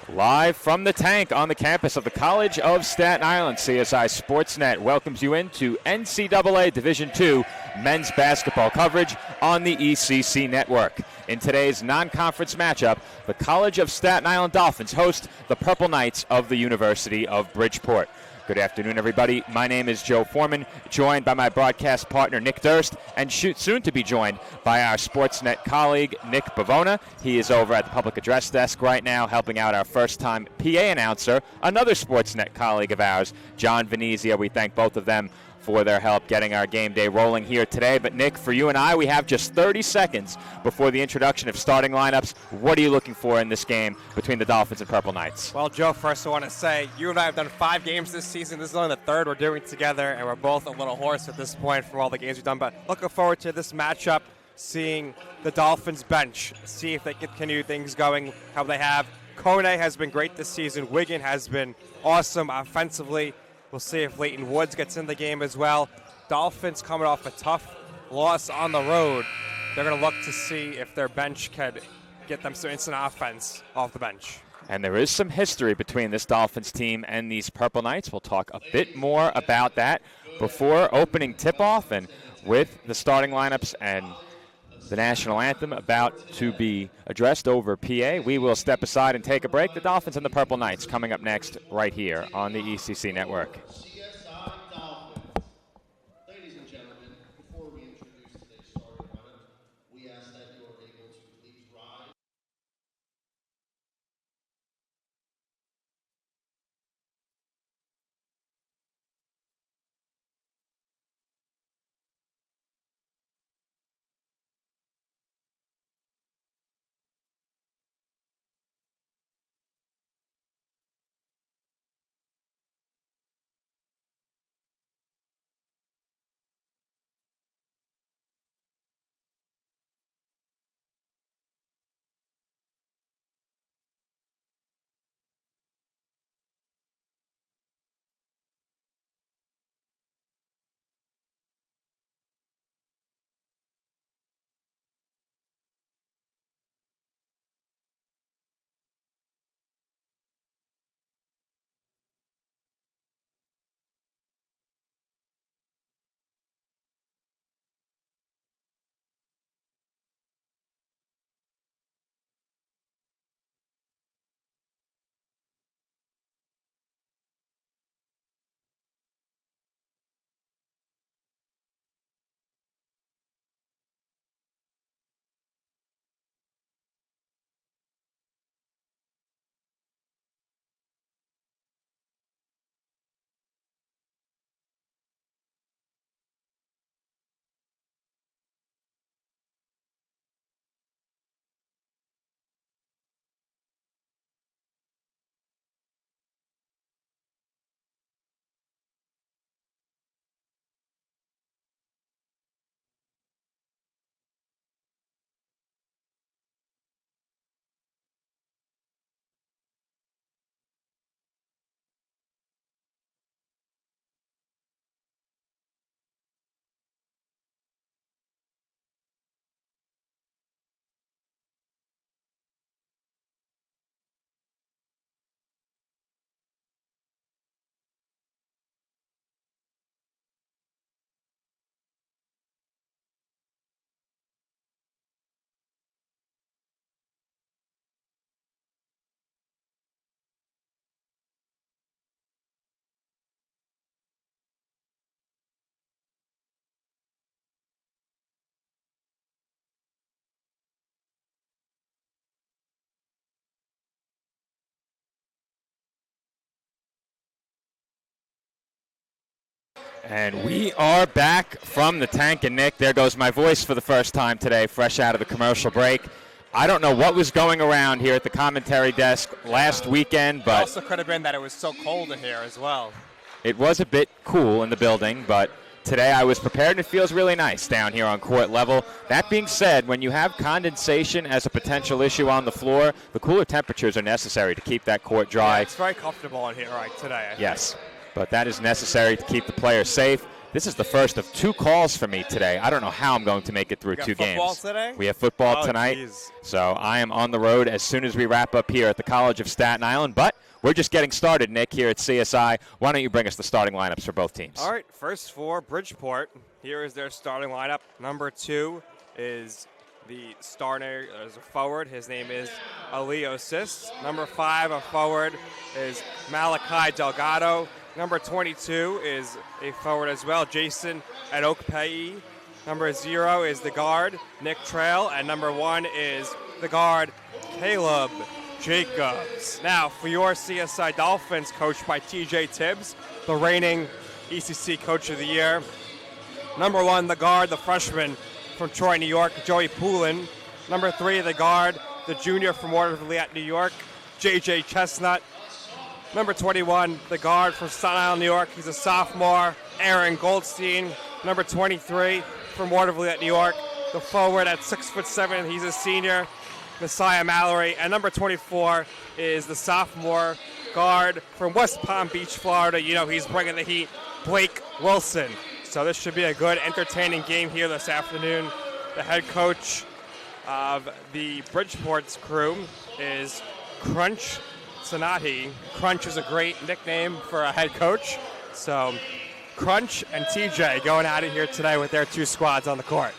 Live from the tank on the campus of the College of Staten Island, CSI Sportsnet welcomes you into NCAA Division II men's basketball coverage on the ECC network. In today's non-conference matchup, the College of Staten Island Dolphins host the Purple Knights of the University of Bridgeport. Good afternoon, everybody. My name is Joe Foreman, joined by my broadcast partner, Nick Durst, and soon to be joined by our Sportsnet colleague, Nick Bavona. He is over at the public address desk right now, helping out our first-time PA announcer, another Sportsnet colleague of ours, John Venezia. We thank both of them for their help getting our game day rolling here today. But, Nick, for you and I, we have just 30 seconds before the introduction of starting lineups. What are you looking for in this game between the Dolphins and Purple Knights? Well, Joe, first I want to say you and I have done 5 games this season. This is only the third we're doing together, and we're both a little hoarse at this point from all the games we've done. But looking forward to this matchup, seeing the Dolphins bench, see if they can continue things going how they have. Kone has been great this season. Wiggin has been awesome offensively. We'll see if Leighton Woods gets in the game as well. Dolphins coming off a tough loss on the road. They're going to look to see if their bench can get them some instant offense off the bench. And there is some history between this Dolphins team and these Purple Knights. We'll talk a bit more about that before opening tip-off, and with the starting lineups and the national anthem about to be addressed over PA, we will step aside and take a break. The Dolphins and the Purple Knights coming up next right here on the ECC network. And we are back from the tank, and Nick, there goes my voice for the first time today, fresh out of the commercial break. I don't know what was going around here at the commentary desk last weekend, but It also could have been that it was so cold in here as well. It was a bit cool in the building, but today I was prepared, and it feels really nice down here on court level. That being said, when you have condensation as a potential issue on the floor, the cooler temperatures are necessary to keep that court dry. Yeah, it's very comfortable in here right today. Yes. But that is necessary to keep the players safe. This is the first of 2 calls for me today. I don't know how I'm going to make it through 2 games. Football today? We have football tonight. Geez. So I am on the road as soon as we wrap up here at the College of Staten Island. But we're just getting started, Nick, here at CSI. Why don't you bring us the starting lineups for both teams? All right, first for Bridgeport. Here is their starting lineup. Number 2 is the starter as a forward. His name is Aliosis. Number 5, a forward, is Malachi Delgado. Number 22 is a forward as well, Jason Adokpei. Number 0 is the guard, Nick Trail. And number 1 is the guard, Caleb Jacobs. Now, for your CSI Dolphins, coached by TJ Tibbs, the reigning ECC Coach of the Year. Number 1, the guard, the freshman from Troy, New York, Joey Poulin. Number 3, the guard, the junior from Waterville, New York, JJ Chestnut. Number 21, the guard from Staten Island, New York. He's a sophomore, Aaron Goldstein. Number 23 from Waterville, New York, the forward at 6'7". He's a senior, Messiah Mallory. And number 24 is the sophomore guard from West Palm Beach, Florida. You know, he's bringing the heat, Blake Wilson. So this should be a good, entertaining game here this afternoon. The head coach of the Bridgeport's crew is Crunch Sanati. Crunch is a great nickname for a head coach. So Crunch and TJ going at it here today with their 2 squads on the court.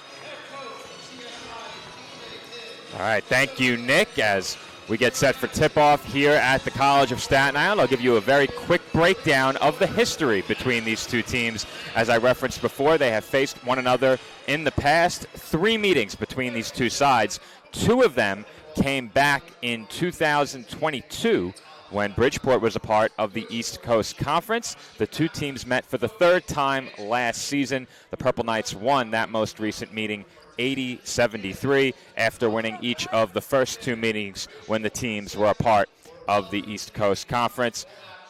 All right, thank you, Nick. As we get set for tip-off here at the College of Staten Island, I'll give you a very quick breakdown of the history between these 2 teams. As I referenced before, they have faced one another in the past. 3 meetings between these 2 sides. 2 of them came back in 2022 when Bridgeport was a part of the East Coast Conference. The 2 teams met for the 3rd time last season. The Purple Knights won that most recent meeting 80-73 after winning each of the first 2 meetings when the teams were a part of the East Coast Conference.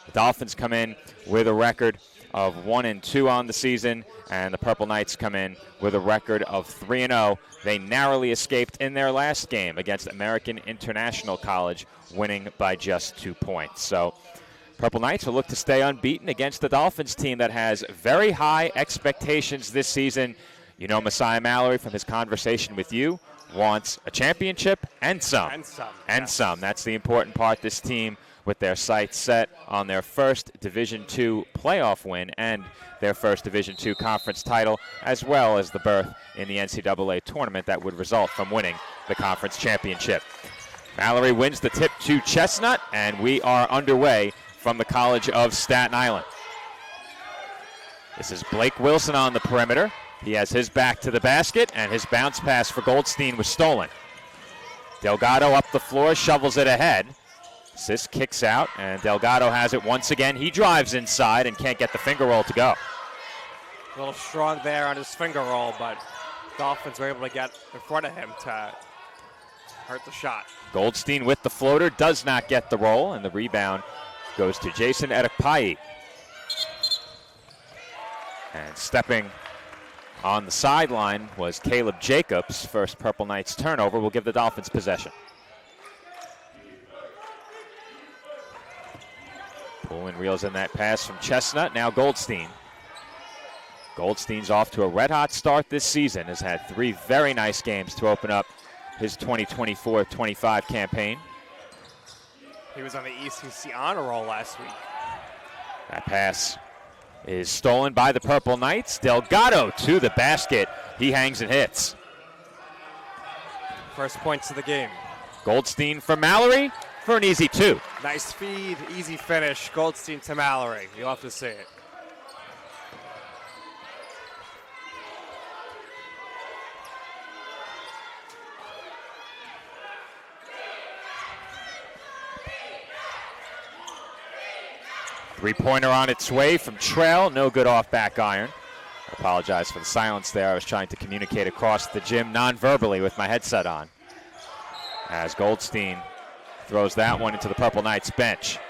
The Dolphins come in with a record of 1-2 on the season, and the Purple Knights come in with a record of 3-0. They narrowly escaped in their last game against American International College, winning by just 2 points. So Purple Knights will look to stay unbeaten against the Dolphins team that has very high expectations this season. You know, Messiah Mallory, from his conversation with you, wants a championship and some. And some. That's the important part. This team, with their sights set on their first Division II playoff win and their first Division II conference title, as well as the berth in the NCAA tournament that would result from winning the conference championship. Mallory wins the tip to Chestnut, and we are underway from the College of Staten Island. This is Blake Wilson on the perimeter. He has his back to the basket, and his bounce pass for Goldstein was stolen. Delgado up the floor, shovels it ahead. Sis kicks out, and Delgado has it once again. He drives inside and can't get the finger roll to go. A little strong there on his finger roll, but Dolphins were able to get in front of him to hurt the shot. Goldstein with the floater, does not get the roll, and the rebound goes to Jason Adokpei. And stepping on the sideline was Caleb Jacobs. First Purple Knights turnover will give the Dolphins possession. Poulin reels in that pass from Chestnut. Now Goldstein. Goldstein's off to a red-hot start this season. Has had 3 very nice games to open up his 2024-25 campaign. He was on the ECC honor roll last week. That pass is stolen by the Purple Knights. Delgado to the basket. He hangs and hits. First points of the game. Goldstein for Mallory for an easy 2. Nice feed, easy finish. Goldstein to Mallory. You'll have to see it. Three-pointer on its way from Trail. No good off back iron. I apologize for the silence there. I was trying to communicate across the gym non-verbally with my headset on. As Goldstein throws that one into the Purple Knights bench.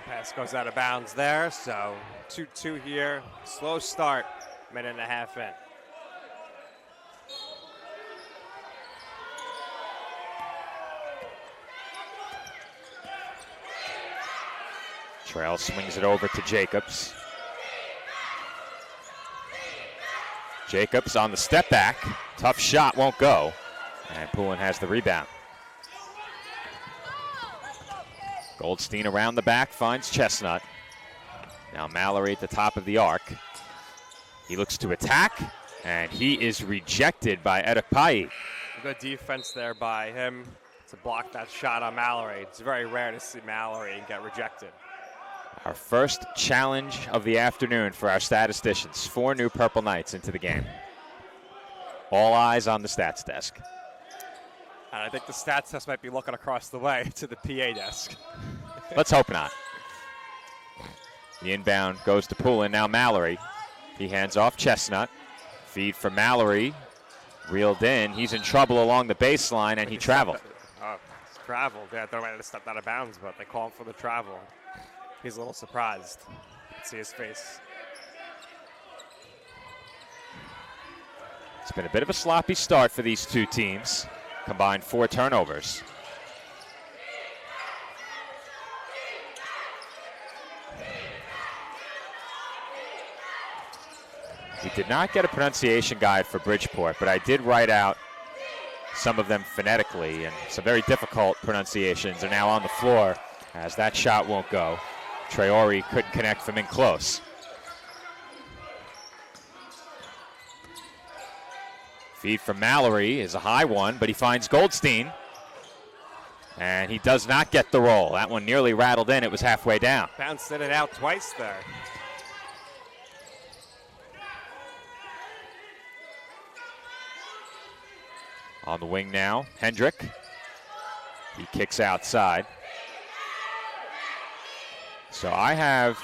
Pass goes out of bounds there, so 2-2 here. Slow start, minute and a half in. Trail swings it over to Jacobs. Jacobs on the step back. Tough shot, won't go. And Poulin has the rebound. Goldstein around the back, finds Chestnut. Now Mallory at the top of the arc. He looks to attack, and he is rejected by Edekpayi. Good defense there by him to block that shot on Mallory. It's very rare to see Mallory get rejected. Our first challenge of the afternoon for our statisticians. 4 new Purple Knights into the game. All eyes on the stats desk. And I think the stats desk might be looking across the way to the PA desk. Let's hope not. The inbound goes to Poulin. Now Mallory. He hands off Chestnut. Feed for Mallory. Reeled in. He's in trouble along the baseline, and he traveled. He's traveled. Yeah, I thought he might have stepped out of bounds, but they call him for the travel. He's a little surprised. See his face. It's been a bit of a sloppy start for these two teams. Combined 4 turnovers. We did not get a pronunciation guide for Bridgeport, but I did write out some of them phonetically, and some very difficult pronunciations are now on the floor as that shot won't go. Traore couldn't connect from in close. Feed from Mallory is a high one, but he finds Goldstein. And he does not get the roll. That one nearly rattled in. It was halfway down. Bounced in and out twice there. On the wing now, Hendrick. He kicks outside. So I have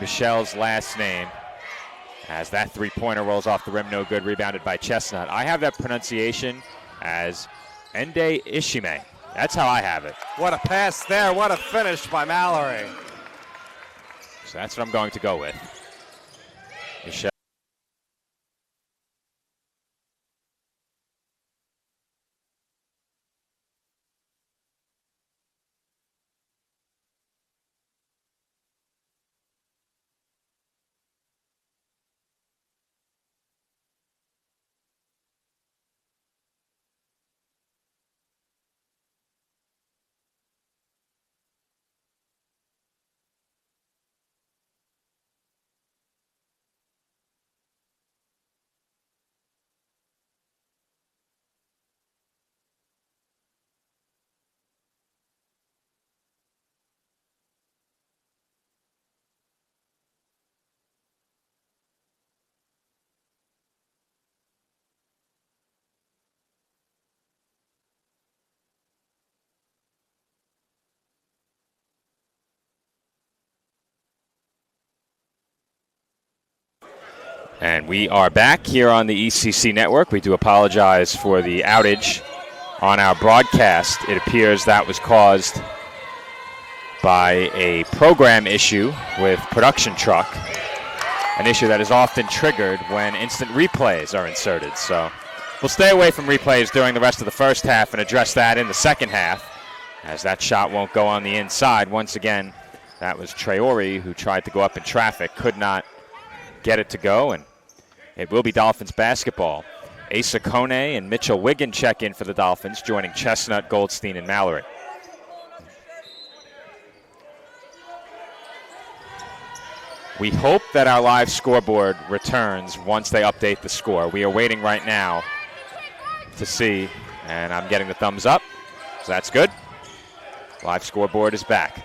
Michelle's last name as that three-pointer rolls off the rim, no good, rebounded by Chestnut. I have that pronunciation as Ende Ishime. That's how I have it. What a pass there. What a finish by Mallory. So that's what I'm going to go with. Michelle. And we are back here on the ECC network. We do apologize for the outage on our broadcast. It appears that was caused by a program issue with Production Truck, an issue that is often triggered when instant replays are inserted. So we'll stay away from replays during the rest of the first half and address that in the second half, as that shot won't go on the inside. Once again, that was Traore who tried to go up in traffic, could not get it to go, and it will be Dolphins basketball. Asa Kone and Mitchell Wiggin check in for the Dolphins, joining Chestnut, Goldstein, and Mallory. We hope that our live scoreboard returns once they update the score. We are waiting right now to see, and I'm getting the thumbs up, so that's good. Live scoreboard is back.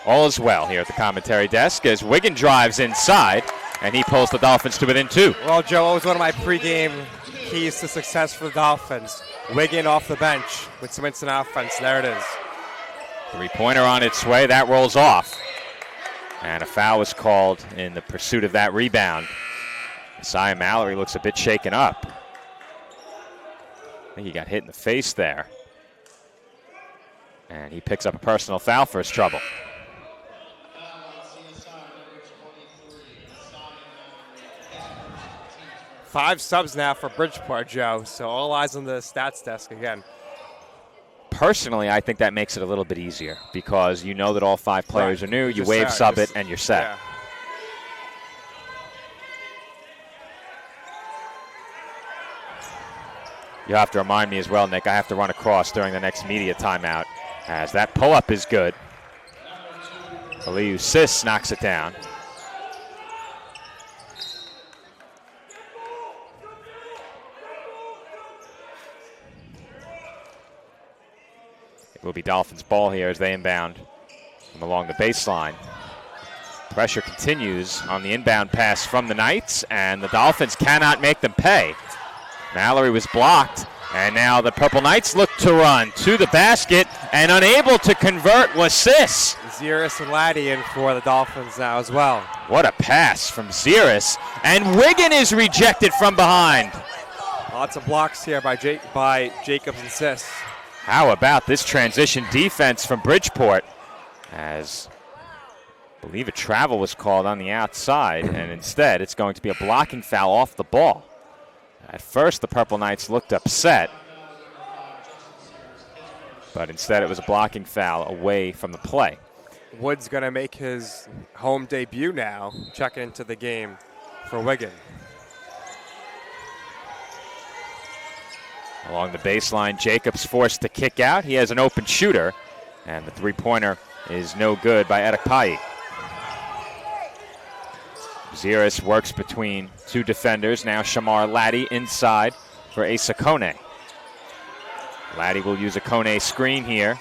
All is well here at the commentary desk as Wiggin drives inside, and he pulls the Dolphins to within 2. Well, Joe, always one of my pregame keys to success for the Dolphins. Wiggin off the bench with some instant offense. There it is. Three-pointer on its way. That rolls off. And a foul was called in the pursuit of that rebound. Messiah Mallory looks a bit shaken up. I think he got hit in the face there. And he picks up a personal foul for his trouble. Five subs now for Bridgeport, Joe, so all eyes on the stats desk again. Personally, I think that makes it a little bit easier because you know that all 5 players are new. You wave sub it, and you're set. You have to remind me as well, Nick. I have to run across during the next media timeout, as that pull-up is good. Aliou Sis knocks it down. It will be Dolphins' ball here as they inbound from along the baseline. Pressure continues on the inbound pass from the Knights, and the Dolphins cannot make them pay. Mallory was blocked, and now the Purple Knights look to run to the basket, and unable to convert was Sis. Ziris and Laddie in for the Dolphins now as well. What a pass from Ziris, and Wiggin is rejected from behind. Lots of blocks here by Jacobs and Sis. How about this transition defense from Bridgeport, as I believe a travel was called on the outside, and instead it's going to be a blocking foul off the ball. At first the Purple Knights looked upset, but instead it was a blocking foul away from the play. Wood's going to make his home debut now, checking into the game for Wigan. Along the baseline, Jacobs forced to kick out. He has an open shooter, and the three-pointer is no good by Edekpayi. Ziris works between two defenders. Now Shamar Laddie inside for Asa Kone. Laddie will use a Kone screen here.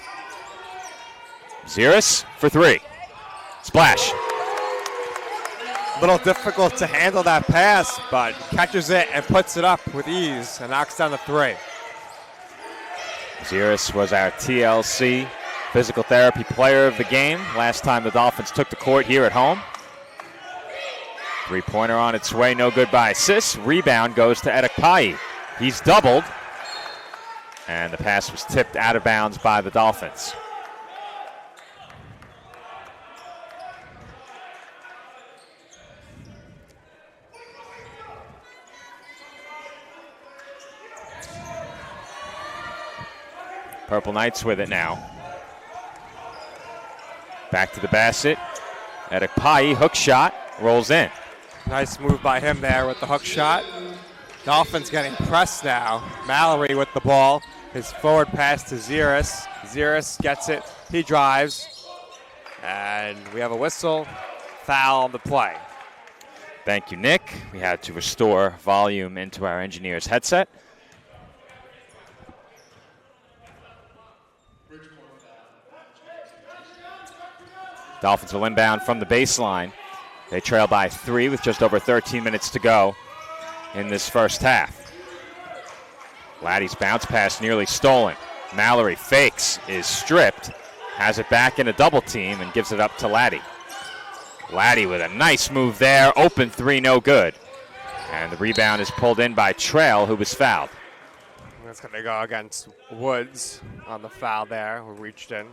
Ziris for three. Splash. A little difficult to handle that pass, but catches it and puts it up with ease and knocks down the three. Ziris was our TLC physical therapy player of the game last time the Dolphins took the court here at home. Three-pointer on its way, no good by Sis. Rebound goes to Edekpayi. He's doubled, and the pass was tipped out of bounds by the Dolphins. Purple Knights with it now. Back to the basket. Edekpayi, hook shot, rolls in. Nice move by him there with the hook shot. Dolphins getting pressed now. Mallory with the ball. His forward pass to Ziris. Ziris gets it. He drives. And we have a whistle. Foul on the play. Thank you, Nick. We had to restore volume into our engineer's headset. Dolphins will inbound from the baseline. They trail by 3 with just over 13 minutes to go in this first half. Laddie's bounce pass nearly stolen. Mallory fakes, is stripped, has it back in a double team and gives it up to Laddie. Laddie with a nice move there. Open three, no good. And the rebound is pulled in by Trail, who was fouled. That's going to go against Woods on the foul there, who reached in.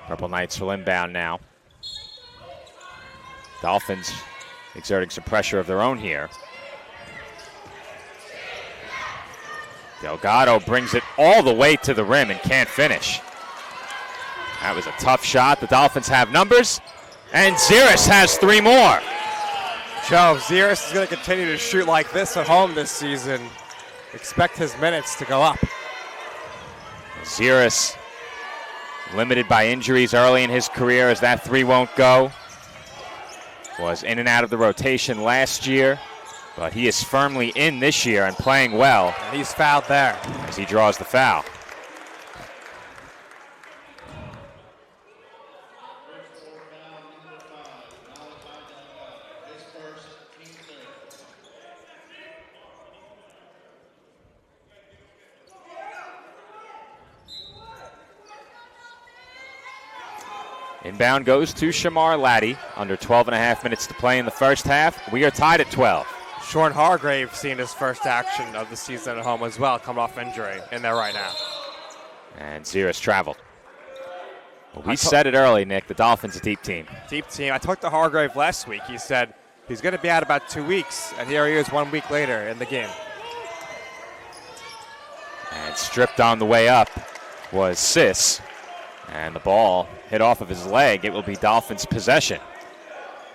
Purple Knights will inbound now. Dolphins exerting some pressure of their own here. Delgado brings it all the way to the rim and can't finish. That was a tough shot. The Dolphins have numbers, and Ziris has 3 more. Joe, Ziris is going to continue to shoot like this at home this season. Expect his minutes to go up. Ziris limited by injuries early in his career as that 3 won't go. Was in and out of the rotation last year, but he is firmly in this year and playing well. And he's fouled there. As he draws the foul. Inbound goes to Shamar Laddie. Under 12 and a half minutes to play in the first half. We are tied at 12. Sean Hargrave seeing his first action of the season at home as well, coming off injury in there right now. And Ziris traveled. Well, we said it early, Nick. The Dolphins a deep team. Deep team. I talked to Hargrave last week. He said he's going to be out about 2 weeks, and here he is 1 week later in the game. And stripped on the way up was Sis. And the ball hit off of his leg. It will be Dolphins' possession.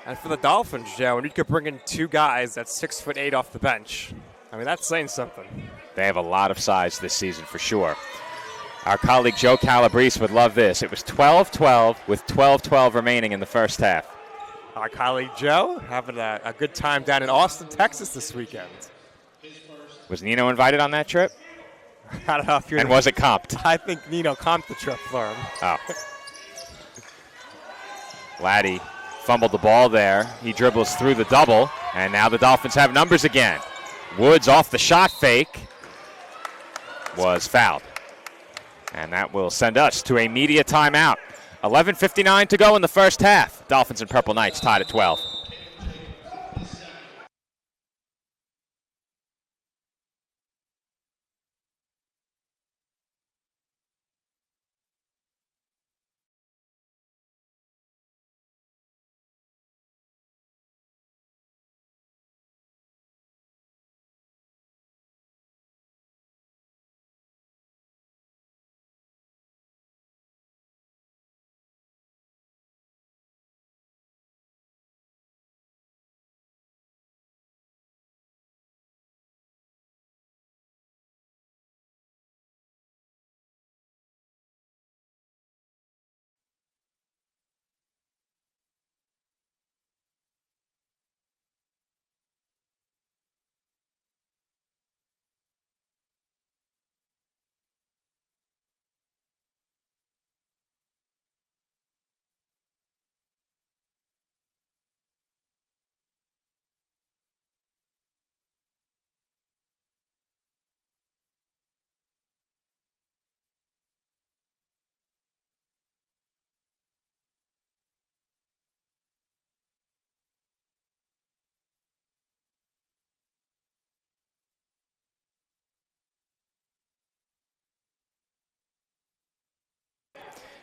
And for the Dolphins, Joe, and you could bring in two guys that's 6'8" off the bench. I mean, that's saying something. They have a lot of size this season for sure. Our colleague Joe Calabrese would love this. It was 12-12 with 12-12 remaining in the first half. Our colleague Joe having a good time down in Austin, Texas this weekend. Was Nino invited on that trip? I don't know if you're. And was it comped? I think Nino comped the trip for him. Oh. Laddie fumbled the ball there. He dribbles through the double, and now the Dolphins have numbers again. Woods off the shot fake was fouled. And that will send us to a media timeout. 11:59 to go in the first half. Dolphins and Purple Knights tied at 12.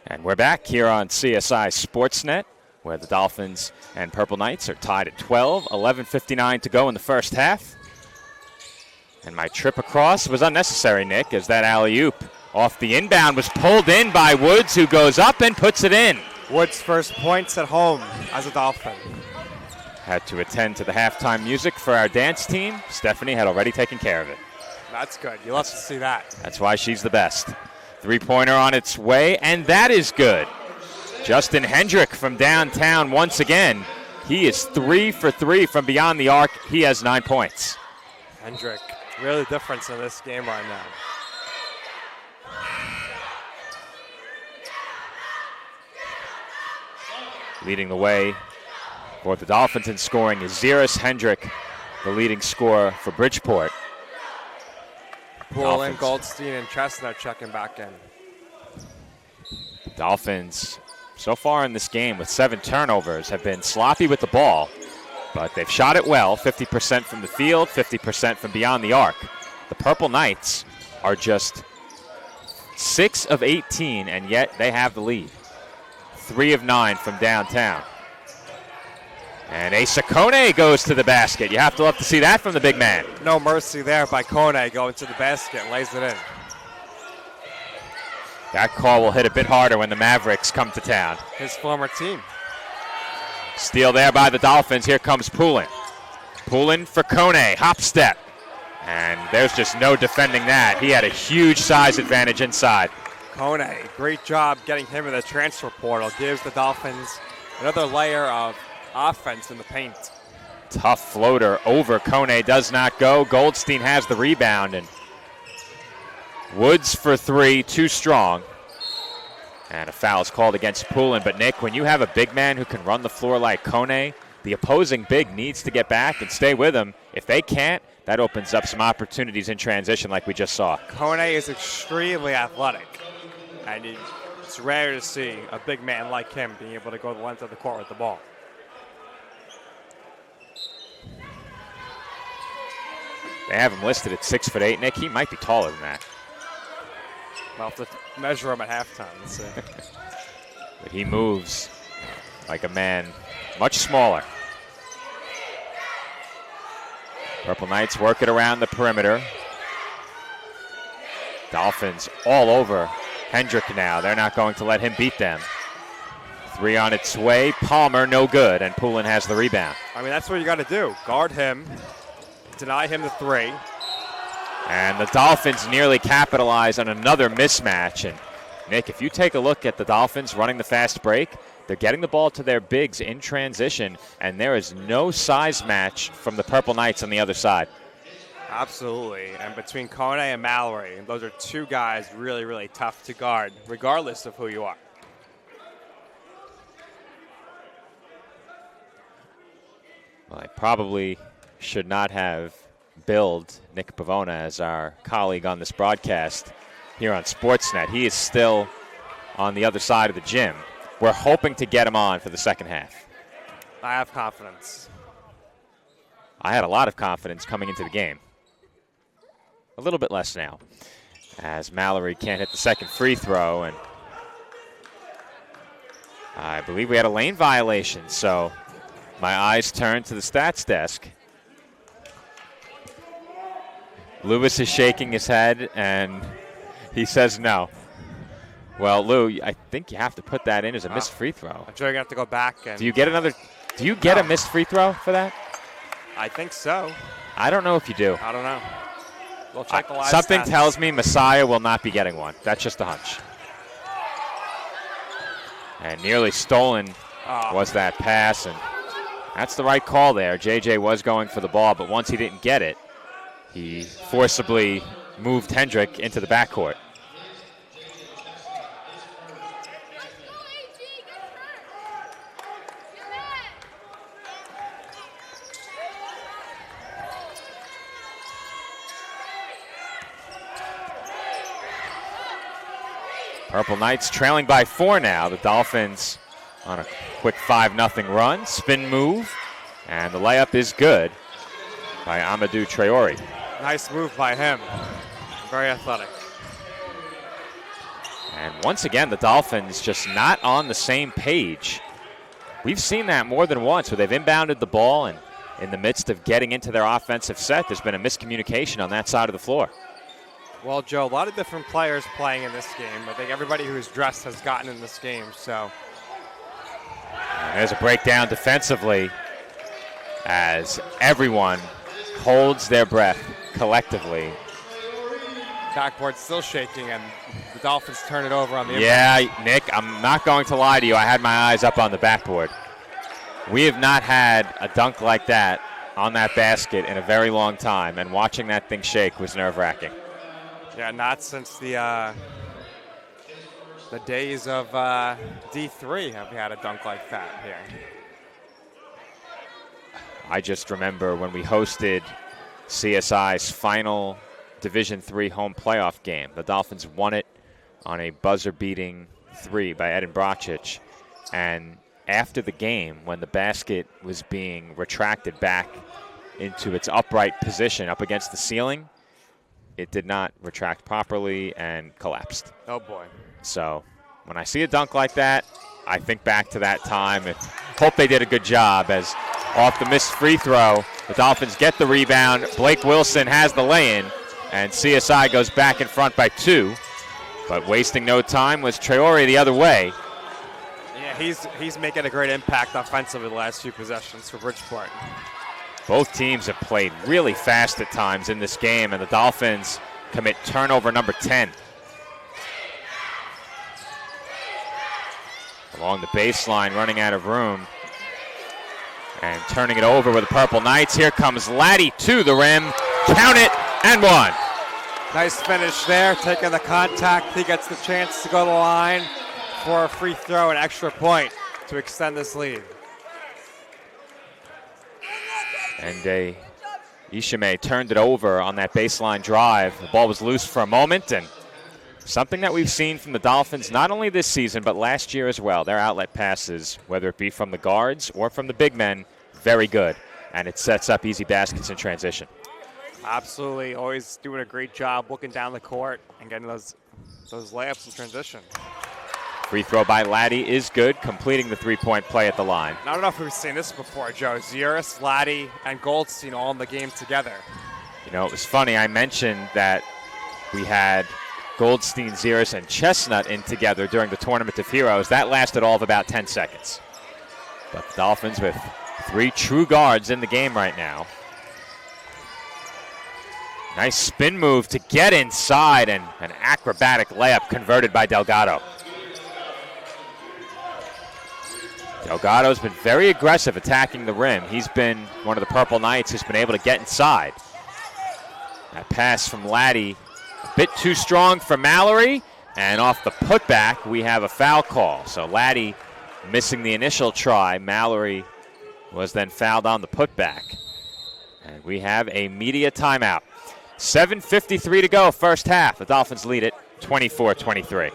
And we're back here on CSI Sportsnet, where the Dolphins and Purple Knights are tied at 12. 11:59 to go in the first half. And my trip across was unnecessary, Nick, as that alley-oop off the inbound was pulled in by Woods, who goes up and puts it in. Woods' first points at home as a Dolphin. Had to attend to the halftime music for our dance team. Stephanie had already taken care of it. That's good. You love to see that. That's why she's the best. Three-pointer on its way, and that is good. Justin Hendrick from downtown once again. He is 3 for 3 from beyond the arc. He has 9 points. Hendrick, really the difference in this game right now. Leading the way for the Dolphins in scoring is Zeris Hendrick, the leading scorer for Bridgeport. Poulin, Goldstein, and Chestnut checking back in. Dolphins, so far in this game with 7 turnovers, have been sloppy with the ball, but they've shot it well, 50% from the field, 50% from beyond the arc. The Purple Knights are just 6 of 18, and yet they have the lead. 3 of 9 from downtown. And Asa Kone goes to the basket. You have to love to see that from the big man. No mercy there by Kone going to the basket and lays it in. That call will hit a bit harder when the Mavericks come to town. His former team. Steal there by the Dolphins. Here comes Poulin. Poulin for Kone. Hop step. And there's just no defending that. He had a huge size advantage inside. Kone, great job getting him in the transfer portal. Gives the Dolphins another layer of offense in the paint. Tough floater over Kone, does not go. Goldstein has the rebound, and Woods for 3, too strong. And a foul is called against Poulin. But Nick, when you have a big man who can run the floor like Kone, the opposing big needs to get back and stay with him. If they can't, that opens up some opportunities in transition like we just saw. Kone is extremely athletic, and it's rare to see a big man like him being able to go the length of the court with the ball. They have him listed at 6'8", Nick. He might be taller than that. I'll have to measure him at halftime. Let's see. But he moves like a man much smaller. Purple Knights work it around the perimeter. Dolphins all over Hendrick now. They're not going to let him beat them. 3 on its way. Palmer, no good, and Poulin has the rebound. I mean, that's what you got to do. Guard him, deny him the 3. And the Dolphins nearly capitalize on another mismatch. And Nick, if you take a look at the Dolphins running the fast break, they're getting the ball to their bigs in transition, and there is no size match from the Purple Knights on the other side. Absolutely. And between Kone and Mallory, those are 2 guys really, really tough to guard, regardless of who you are. Well, I probably should not have billed Nick Pavona as our colleague on this broadcast here on Sportsnet. He is still on the other side of the gym. We're hoping to get him on for the second half. I have confidence. I had a lot of confidence coming into the game. A little bit less now, as Mallory can't hit the second free throw, and I believe we had a lane violation, so my eyes turned to the stats desk. Lewis is shaking his head, and he says no. Well, Lou, I think you have to put that in as a missed free throw. I'm sure you're going to have to go back. And Do you get a missed free throw for that? I think so. I don't know if you do. I don't know. We'll check the live Something stats. tells me Messiah will not be getting one. That's just a hunch. And nearly stolen was that pass, and that's the right call there. JJ was going for the ball, but once he didn't get it, he forcibly moved Hendrick into the backcourt. Purple Knights trailing by 4 now. The Dolphins on a quick 5-0 run. Spin move, and the layup is good by Amadou Traore. Nice move by him. Very athletic. And once again, the Dolphins just not on the same page. We've seen that more than once where they've inbounded the ball, and in the midst of getting into their offensive set, there's been a miscommunication on that side of the floor. Well, Joe, a lot of different players playing in this game. I think everybody who's dressed has gotten in this game. So and there's a breakdown defensively as everyone holds their breath collectively. Backboard still shaking, and the Dolphins turn it over on the inbound. Yeah, Nick, I'm not going to lie to you. I had my eyes up on the backboard. We have not had a dunk like that on that basket in a very long time, and watching that thing shake was nerve-wracking. Yeah, not since the days of D3 have we had a dunk like that here. I just remember when we hosted CSI's final Division III home playoff game. The Dolphins won it on a buzzer-beating 3 by Edin Bracic. And after the game, when the basket was being retracted back into its upright position up against the ceiling, it did not retract properly and collapsed. Oh, boy. So when I see a dunk like that, I think back to that time and hope they did a good job, as off the missed free throw, the Dolphins get the rebound. Blake Wilson has the lay-in, and CSI goes back in front by 2. But wasting no time was Traore the other way. Yeah, he's making a great impact offensively the last few possessions for Bridgeport. Both teams have played really fast at times in this game, and the Dolphins commit turnover number 10. Along the baseline, running out of room. And turning it over with the Purple Knights. Here comes Laddie to the rim. Count it, and 1. Nice finish there, taking the contact. He gets the chance to go to the line for a free throw, an extra point to extend this lead. And Ishime turned it over on that baseline drive. The ball was loose for a moment, and something that we've seen from the Dolphins not only this season but last year as well. Their outlet passes, whether it be from the guards or from the big men, very good. And it sets up easy baskets in transition. Absolutely. Always doing a great job looking down the court and getting those layups in transition. Free throw by Laddie is good, completing the three-point play at the line. I don't know if we've seen this before, Joe. Zieris, Laddie, and Goldstein all in the game together. You know, it was funny. I mentioned that we had Goldstein, Zieris, and Chestnut in together during the Tournament of Heroes. That lasted all of about 10 seconds. But the Dolphins with 3 true guards in the game right now. Nice spin move to get inside, and an acrobatic layup converted by Delgado. Delgado's been very aggressive attacking the rim. He's been one of the Purple Knights who's been able to get inside. That pass from Laddie, a bit too strong for Mallory, and off the putback, we have a foul call. So Laddie missing the initial try. Mallory was then fouled on the putback. And we have a media timeout. 7:53 to go, first half. The Dolphins lead it 24-23.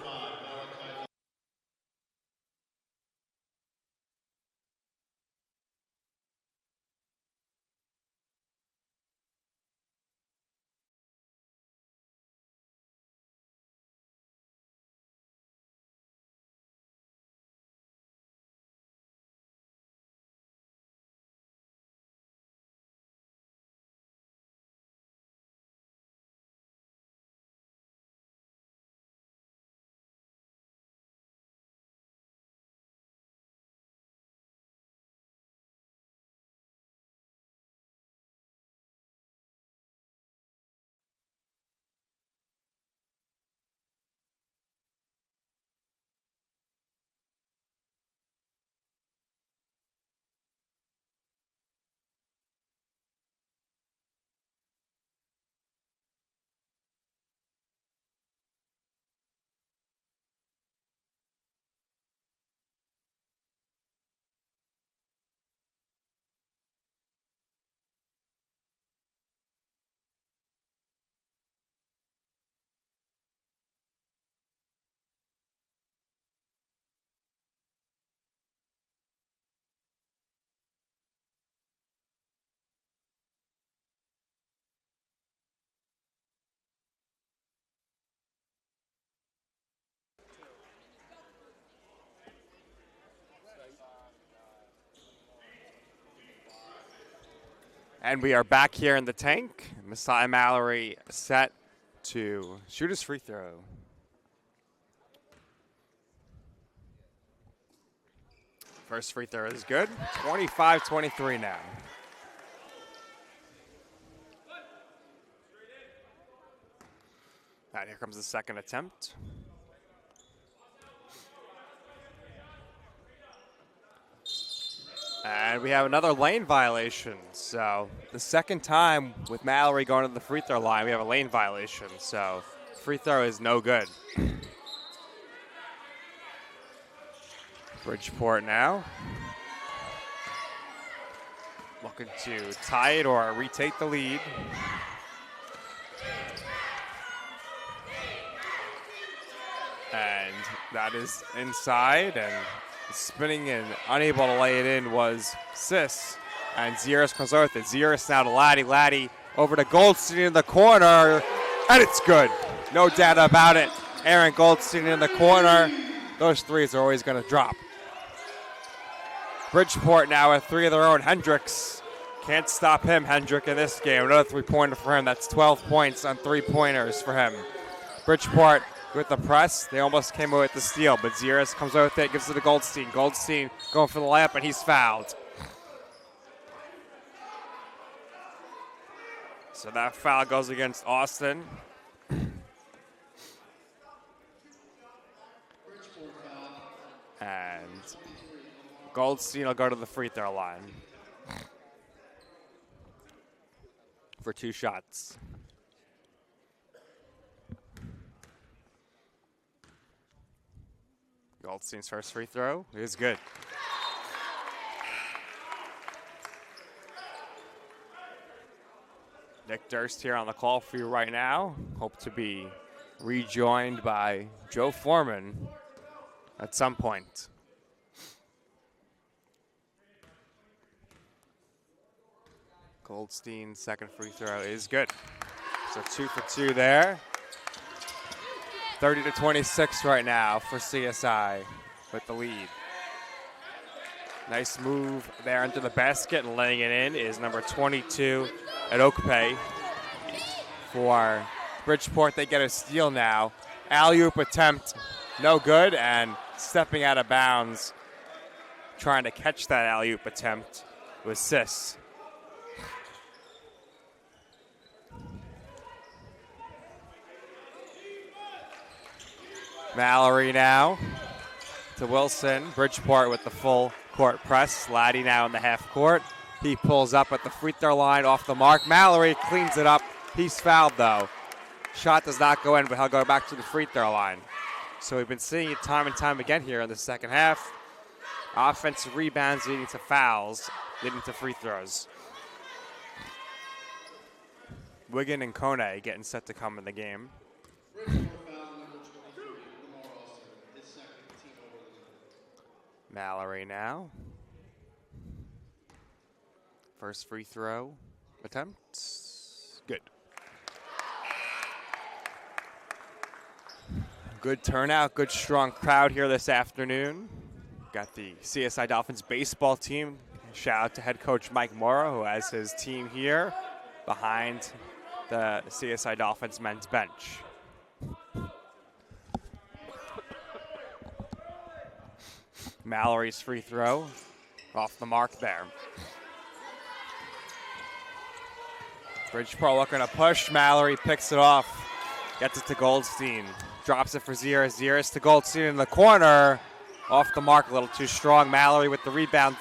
And we are back here in the tank. Messiah Mallory set to shoot his free throw. First free throw is good. 25-23 now. And here comes the second attempt. And we have another lane violation. So the second time with Mallory going to the free throw line, we have a lane violation. So free throw is no good. Bridgeport now looking to tie it or retake the lead. And that is inside, and spinning and unable to lay it in was Sis. And Zieris comes over with it. Zieris now to Laddie. Laddie over to Goldstein in the corner, and it's good. No doubt about it. Aaron Goldstein in the corner. Those threes are always going to drop. Bridgeport now with 3 of their own. Hendricks. Can't stop him, Hendrick, in this game. Another three-pointer for him. That's 12 points on 3-pointers for him. Bridgeport with the press. They almost came away with the steal, but Zieris comes out with it, gives it to Goldstein. Goldstein going for the layup, and he's fouled. So that foul goes against Austin. And Goldstein will go to the free throw line for 2 shots. Goldstein's first free throw is good. Nick Durst here on the call for you right now. Hope to be rejoined by Joe Foreman at some point. Goldstein's second free throw is good. So 2 for 2 there. 30-26 right now for CSI with the lead. Nice move there into the basket, and laying it in is number 22 at Okape. For Bridgeport, they get a steal now. Alley-oop attempt, no good, and stepping out of bounds, trying to catch that alley-oop attempt was Sis. Mallory now to Wilson. Bridgeport with the full court press. Laddie now in the half court. He pulls up at the free throw line off the mark. Mallory cleans it up. He's fouled though. Shot does not go in, but he'll go back to the free throw line. So we've been seeing it time and time again here in the second half. Offensive rebounds leading to fouls, leading to free throws. Wigan and Kone getting set to come in the game. Mallory now. First free throw attempt. Good. Good turnout, good strong crowd here this afternoon. Got the CSI Dolphins baseball team. Shout out to head coach Mike Morrow, who has his team here behind the CSI Dolphins men's bench. Mallory's free throw off the mark there. Bridgeport looking to push. Mallory picks it off. Gets it to Goldstein. Drops it for Ziris. Ziris to Goldstein in the corner. Off the mark, a little too strong. Mallory with the rebound.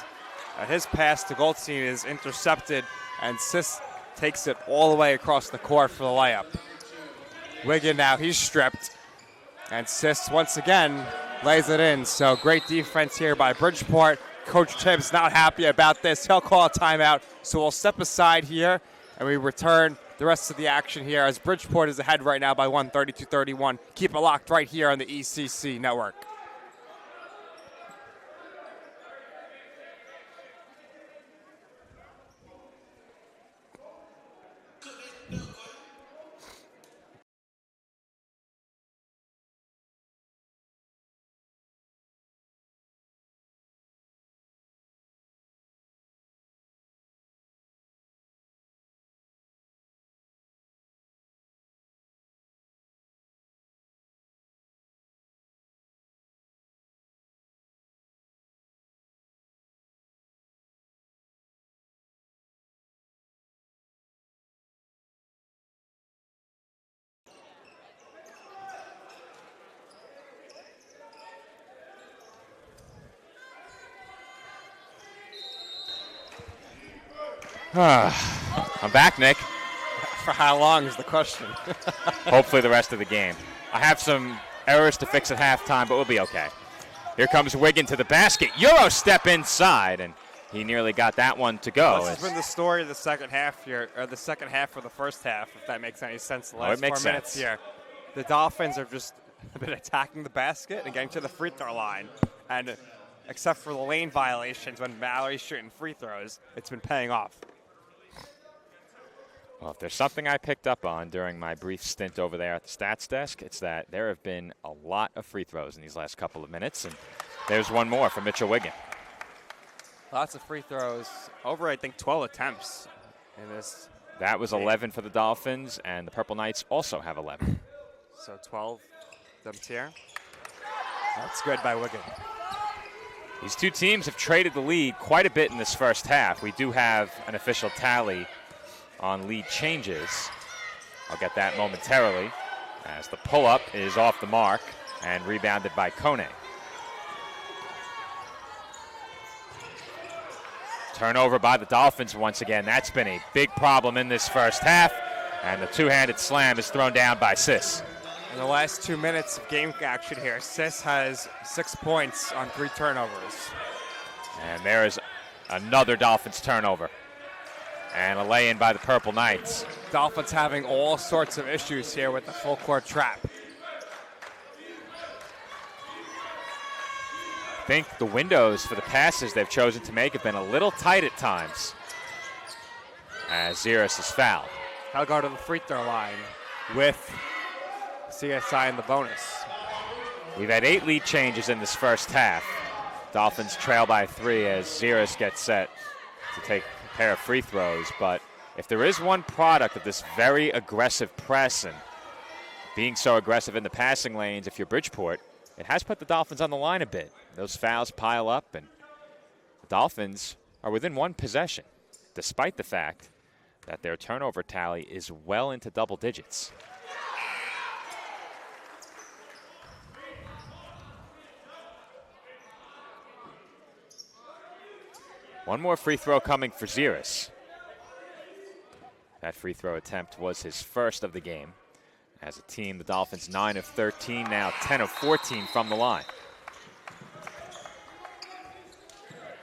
His pass to Goldstein is intercepted, and Sis takes it all the way across the court for the layup. Wigan now, he's stripped. And Sis once again lays it in. So great defense here by Bridgeport. Coach Tibbs not happy about this. He'll call a timeout. So we'll step aside here, and we return the rest of the action here as Bridgeport is ahead right now by 32-31. Keep it locked right here on the ECC network. I'm back, Nick. For how long is the question? Hopefully the rest of the game. I have some errors to fix at halftime, but we'll be okay. Here comes Wigan to the basket. Euro step inside, and he nearly got that one to go. This has been the story of the second half here, or the second half of the first half, if that makes any sense. The last 4 minutes here. The Dolphins have just been attacking the basket and getting to the free throw line. And except for the lane violations when Mallory's shooting free throws, it's been paying off. Well, if there's something I picked up on during my brief stint over there at the stats desk, it's that there have been a lot of free throws in these last couple of minutes, and there's one more for Mitchell Wigan. Lots of free throws. Over, I think, 12 attempts in this. That was 11 for the Dolphins, and the Purple Knights also have 11. So 12 attempts here. That's good by Wigan. These two teams have traded the lead quite a bit in this first half. We do have an official tally on lead changes. I'll get that momentarily as the pull-up is off the mark and rebounded by Kone. Turnover by the Dolphins once again. That's been a big problem in this first half, and the two-handed slam is thrown down by Sis. In the last 2 minutes of game action here, Sis has 6 points on 3 turnovers. And there is another Dolphins turnover. And a lay-in by the Purple Knights. Dolphins having all sorts of issues here with the full court trap. I think the windows for the passes they've chosen to make have been a little tight at times as Ziris is fouled. He'll go to the free throw line with CSI in the bonus. We've had 8 lead changes in this first half. Dolphins trail by 3 as Ziris gets set to take a pair of free throws. But if there is one product of this very aggressive press and being so aggressive in the passing lanes, if you're Bridgeport, it has put the Dolphins on the line a bit. Those fouls pile up, and the Dolphins are within one possession, despite the fact that their turnover tally is well into double digits. One more free throw coming for Ziris. That free throw attempt was his first of the game. As a team, the Dolphins 9 of 13, now 10 of 14 from the line.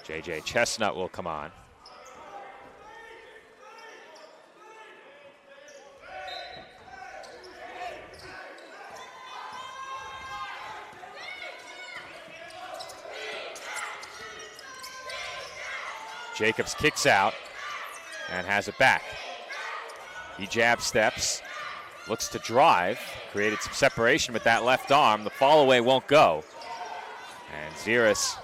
J.J. Chestnut will come on. Jacobs kicks out and has it back. He jab steps, looks to drive, created some separation with that left arm. The fall away won't go. And Ziris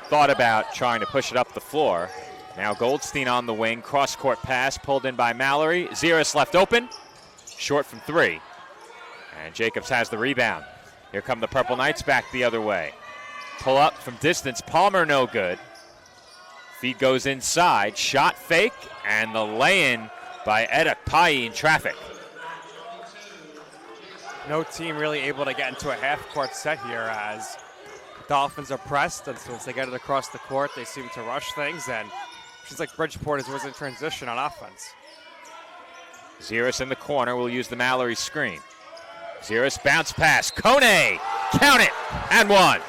thought about trying to push it up the floor. Now Goldstein on the wing, cross-court pass pulled in by Mallory. Ziris left open, short from three. And Jacobs has the rebound. Here come the Purple Knights back the other way. Pull up from distance, Palmer no good. Feed goes inside, shot fake, and the lay-in by Edekpayi in traffic. No team really able to get into a half-court set here as Dolphins are pressed, and once they get it across the court, they seem to rush things, and it seems like Bridgeport was in transition on offense. Ziris in the corner will use the Mallory screen. Ziris bounce pass, Kone, count it, and one.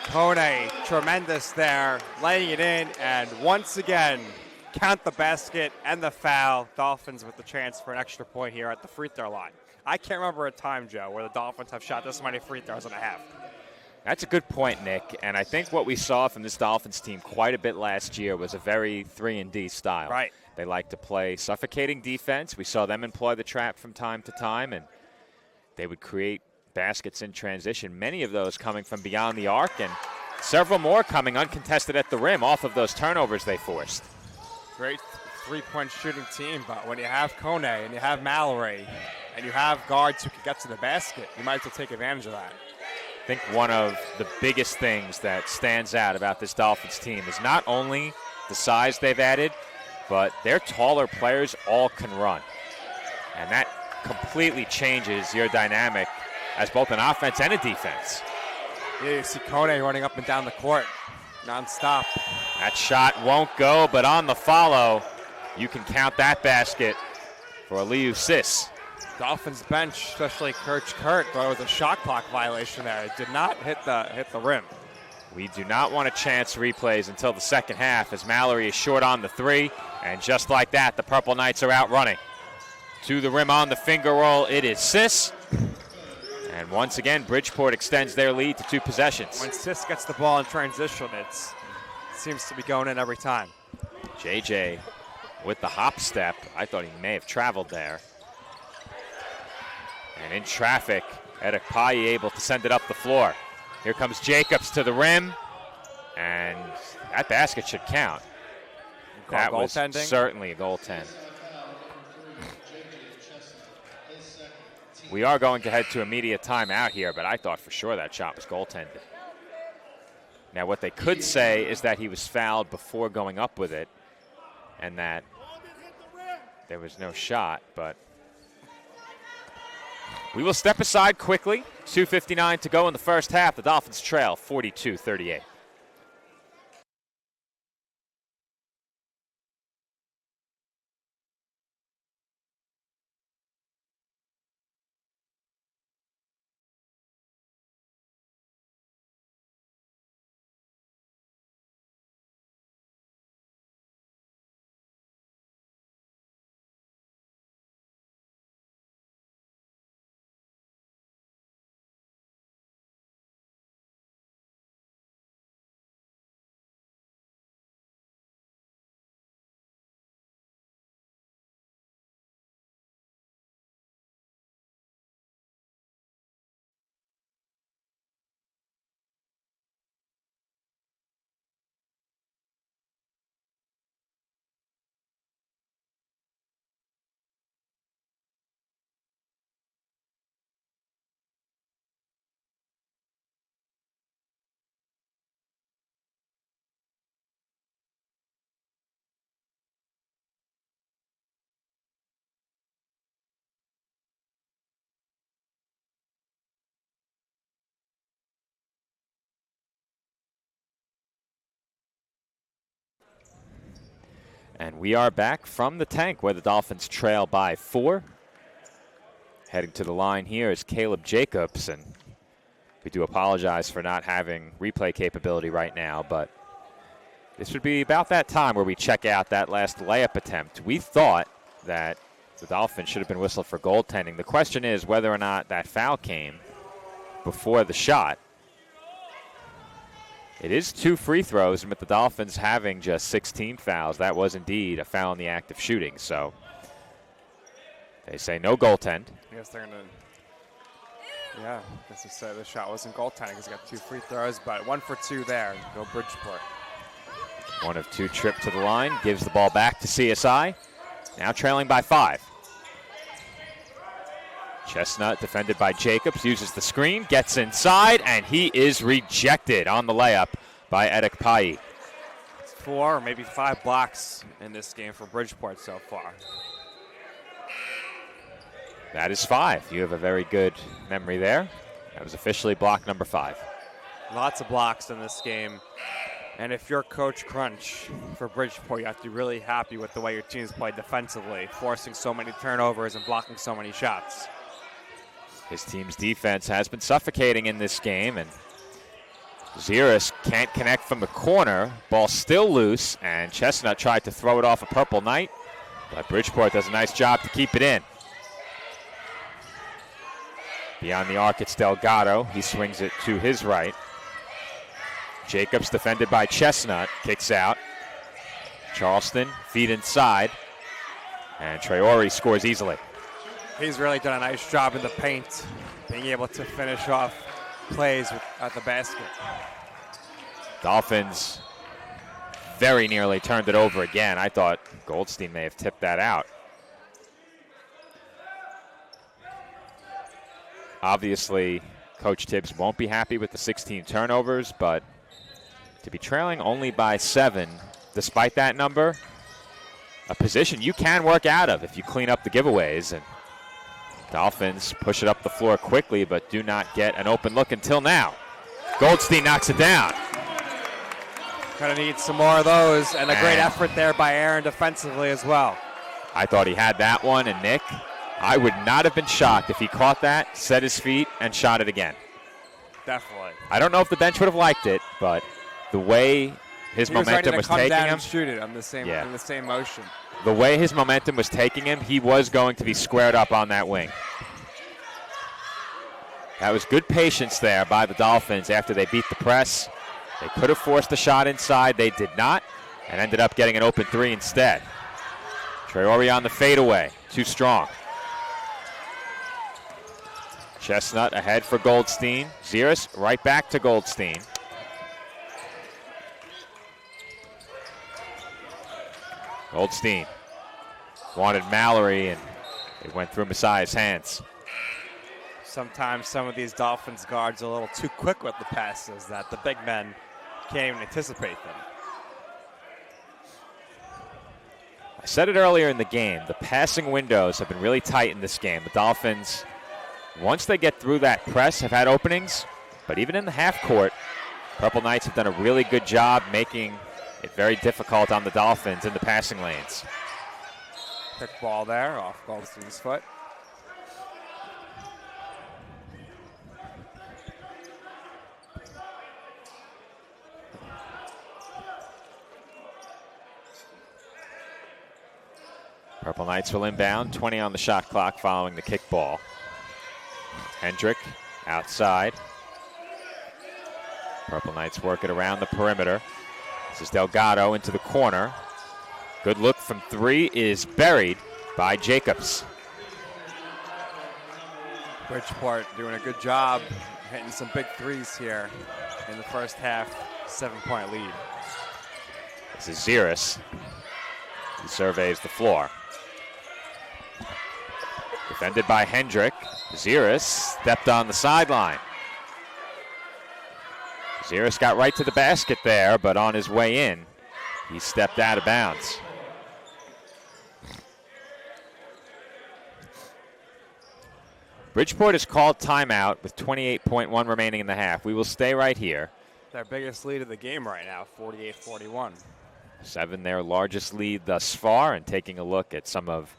Kone, tremendous there, laying it in, and once again, count the basket and the foul. Dolphins with the chance for an extra point here at the free throw line. I can't remember a time, Joe, where the Dolphins have shot this many free throws in a half. That's a good point, Nick, and I think what we saw from this Dolphins team quite a bit last year was a very 3-and-D style. Right. They like to play suffocating defense. We saw them employ the trap from time to time, and they would create baskets in transition, many of those coming from beyond the arc, and several more coming uncontested at the rim off of those turnovers they forced. Great three-point shooting team, but when you have Kone and you have Mallory and you have guards who can get to the basket, you might as well take advantage of that. I think one of the biggest things that stands out about this Dolphins team is not only the size they've added, but their taller players all can run. And that completely changes your dynamic as both an offense and a defense. Yeah, you see Kone running up and down the court nonstop. That shot won't go, but on the follow, you can count that basket for Aliou Sis. Dolphins bench, especially Kurt, thought it was a shot clock violation there. It did not hit the rim. We do not want to chance replays until the second half as Mallory is short on the three, and just like that, the Purple Knights are out running. To the rim on the finger roll, it is Sis. And once again, Bridgeport extends their lead to 2 possessions. When Sis gets the ball in transition, it seems to be going in every time. JJ with the hop step. I thought he may have traveled there. And in traffic, Edekpayi able to send it up the floor. Here comes Jacobs to the rim, and that basket should count. That was certainly a goaltend. We are going to head to immediate timeout here, but I thought for sure that shot was goaltended. Now, what they could say is that he was fouled before going up with it and that there was no shot, but we will step aside quickly. 2:59 to go in the first half. The Dolphins trail 42-38. And we are back from the tank where the Dolphins trail by 4. Heading to the line here is Caleb Jacobs, and we do apologize for not having replay capability right now, but this would be about that time where we check out that last layup attempt. We thought that the Dolphins should have been whistled for goaltending. The question is whether or not that foul came before the shot. It is 2 free throws, and with the Dolphins having just 16 fouls, that was indeed a foul in the act of shooting. So they say no goaltend. I guess they're going to, I guess they said the shot wasn't goaltending because he got 2 free throws, but 1 for 2 there. Go Bridgeport. 1 of 2 trip to the line, gives the ball back to CSI. Now trailing by 5. Chestnut defended by Jacobs, uses the screen, gets inside, and he is rejected on the layup by Edek Pai. 4 or maybe 5 blocks in this game for Bridgeport so far. That is 5. You have a very good memory there. That was officially block number 5. Lots of blocks in this game. And if you're Coach Crunch for Bridgeport, you have to be really happy with the way your team's played defensively, forcing so many turnovers and blocking so many shots. His team's defense has been suffocating in this game, and Ziris can't connect from the corner. Ball still loose, and Chestnut tried to throw it off a Purple Knight, but Bridgeport does a nice job to keep it in. Beyond the arc, it's Delgado. He swings it to his right. Jacobs defended by Chestnut, kicks out. Charleston, feet inside, and Traore scores easily. He's really done a nice job in the paint, being able to finish off plays at the basket. Dolphins very nearly turned it over again. I thought Goldstein may have tipped that out. Obviously, Coach Tibbs won't be happy with the 16 turnovers, but to be trailing only by 7, despite that number, a position you can work out of if you clean up the giveaways. And Dolphins push it up the floor quickly, but do not get an open look until now. Goldstein knocks it down. Kind of need some more of those, and a great effort there by Aaron defensively as well. I thought he had that one, and Nick, I would not have been shocked if he caught that, set his feet, and shot it again. Definitely. I don't know if the bench would have liked it, but the way his momentum was taking him, and shoot it on the same in the same motion. The way his momentum was taking him, he was going to be squared up on that wing. That was good patience there by the Dolphins after they beat the press. They could have forced a shot inside. They did not, and ended up getting an open 3 instead. Traore on the fadeaway, too strong. Chestnut ahead for Goldstein. Ziris right back to Goldstein. Goldstein wanted Mallory, and it went through Messiah's hands. Sometimes some of these Dolphins guards are a little too quick with the passes that the big men can't even anticipate them. I said it earlier in the game, the passing windows have been really tight in this game. The Dolphins, once they get through that press, have had openings, but even in the half court, Purple Knights have done a really good job making it very difficult on the Dolphins in the passing lanes. Quick ball there off Goldstein's foot. Purple Knights will inbound, 20 on the shot clock following the kickball. Hendrick outside. Purple Knights work it around the perimeter. This is Delgado into the corner. Good look from 3 is buried by Jacobs. Bridgeport doing a good job hitting some big threes here in the first half, 7-point lead. This is Ziris. He surveys the floor. Defended by Hendrick. Ziris stepped on the sideline. Ziris got right to the basket there, but on his way in, he stepped out of bounds. Bridgeport has called timeout with 28.1 remaining in the half. We will stay right here. Their biggest lead of the game right now, 48-41. 7, their largest lead thus far. And taking a look at some of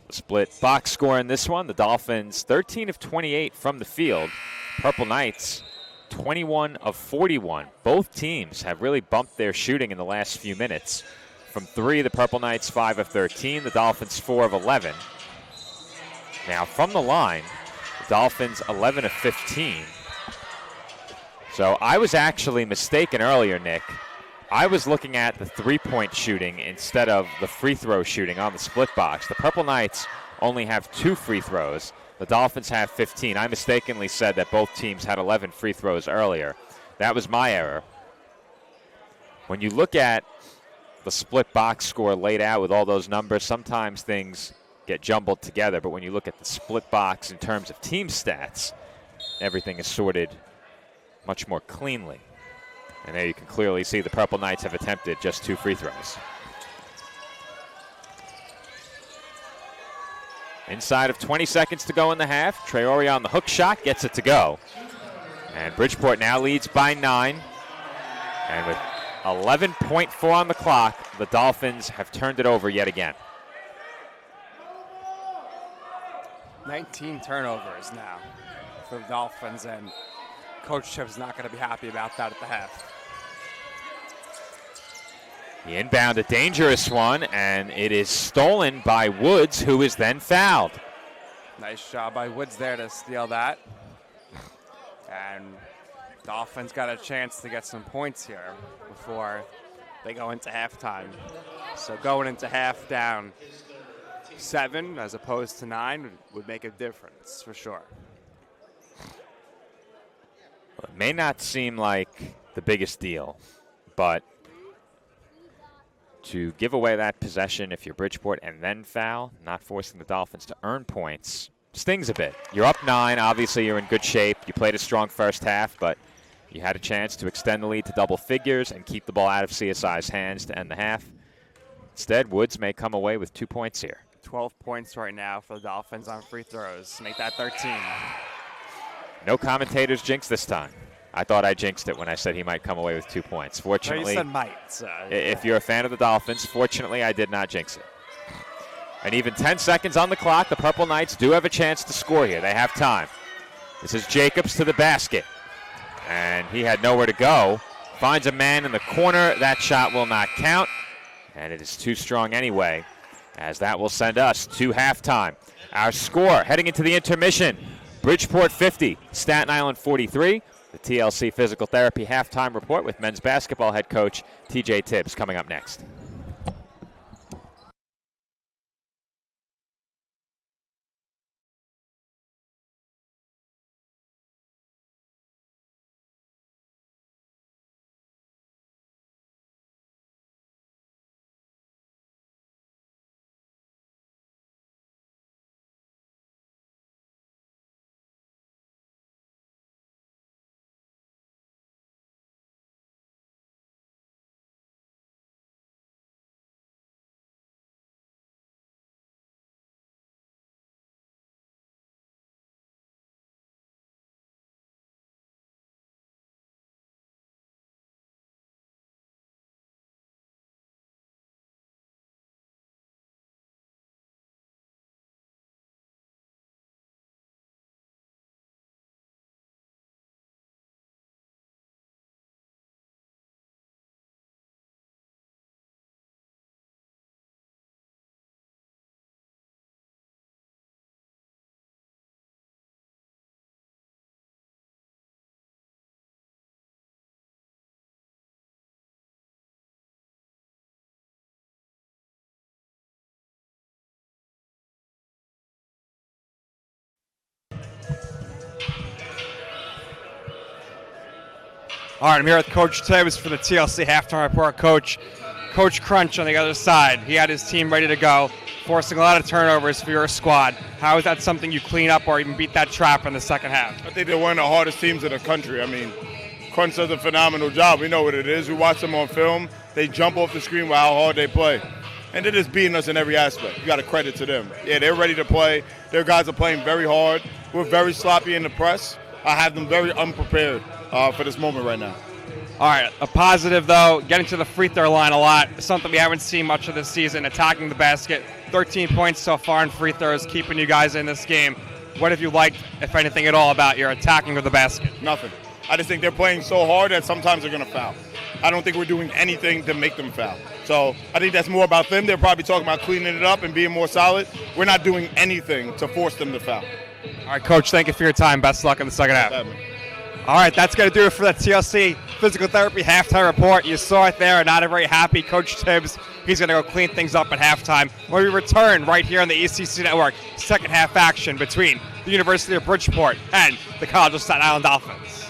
the split box score in this one, the Dolphins 13 of 28 from the field. Purple Knights 21 of 41. Both teams have really bumped their shooting in the last few minutes. From 3, the Purple Knights 5 of 13, the Dolphins 4 of 11. Now from the line, the Dolphins 11 of 15. So I was actually mistaken earlier, Nick. I was looking at the three-point shooting instead of the free throw shooting on the split box. The Purple Knights only have 2 free throws. The Dolphins have 15. I mistakenly said that both teams had 11 free throws earlier. That was my error. When you look at the split box score laid out with all those numbers, sometimes things get jumbled together. But when you look at the split box in terms of team stats, everything is sorted much more cleanly. And there you can clearly see the Purple Knights have attempted just 2 free throws. Inside of 20 seconds to go in the half, Traore on the hook shot gets it to go. And Bridgeport now leads by 9. And with 11.4 on the clock, the Dolphins have turned it over yet again. 19 turnovers now for the Dolphins, and Coach Chip's not going to be happy about that at the half. The inbound, a dangerous one, and it is stolen by Woods, who is then fouled. Nice job by Woods there to steal that. And Dolphins got a chance to get some points here before they go into halftime. So going into half down 7 as opposed to 9 would make a difference for sure. Well, it may not seem like the biggest deal, but to give away that possession if you're Bridgeport and then foul, not forcing the Dolphins to earn points, stings a bit. You're up 9. Obviously, you're in good shape. You played a strong first half, but you had a chance to extend the lead to double figures and keep the ball out of CSI's hands to end the half. Instead, Woods may come away with 2 points here. 12 points right now for the Dolphins on free throws. Make that 13. No commentators jinx this time. I thought I jinxed it when I said he might come away with 2 points. Fortunately, you said might. So, if you're a fan of the Dolphins, fortunately I did not jinx it. And even 10 seconds on the clock, the Purple Knights do have a chance to score here. They have time. This is Jacobs to the basket. And he had nowhere to go. Finds a man in the corner. That shot will not count. And it is too strong anyway, as that will send us to halftime. Our score heading into the intermission, Bridgeport 50, Staten Island 43. The TLC Physical Therapy halftime report with men's basketball head coach TJ Tibbs coming up next. All right, I'm here with Coach Tibbs for the TLC halftime report. Coach Crunch on the other side. He had his team ready to go, forcing a lot of turnovers for your squad. How is that something you clean up or even beat that trap in the second half? I think they're one of the hardest teams in the country. I mean, Crunch does a phenomenal job. We know what it is. We watch them on film. They jump off the screen with how hard they play. And they're just beating us in every aspect. You got to credit to them. Yeah, they're ready to play. Their guys are playing very hard. We're very sloppy in the press. I have them very unprepared for this moment right now. All right, a positive, though, getting to the free throw line a lot, something we haven't seen much of this season, attacking the basket. 13 points so far in free throws, keeping you guys in this game. What have you liked, if anything at all, about your attacking of the basket? Nothing. I just think they're playing so hard that sometimes they're going to foul. I don't think we're doing anything to make them foul. So I think that's more about them. They're probably talking about cleaning it up and being more solid. We're not doing anything to force them to foul. All right, Coach, thank you for your time. Best of luck in the second half. All right, that's going to do it for the TLC Physical Therapy Halftime Report. You saw it there, not a very happy Coach Tibbs. He's going to go clean things up at halftime when we return right here on the ECC Network. Second half action between the University of Bridgeport and the College of Staten Island Dolphins.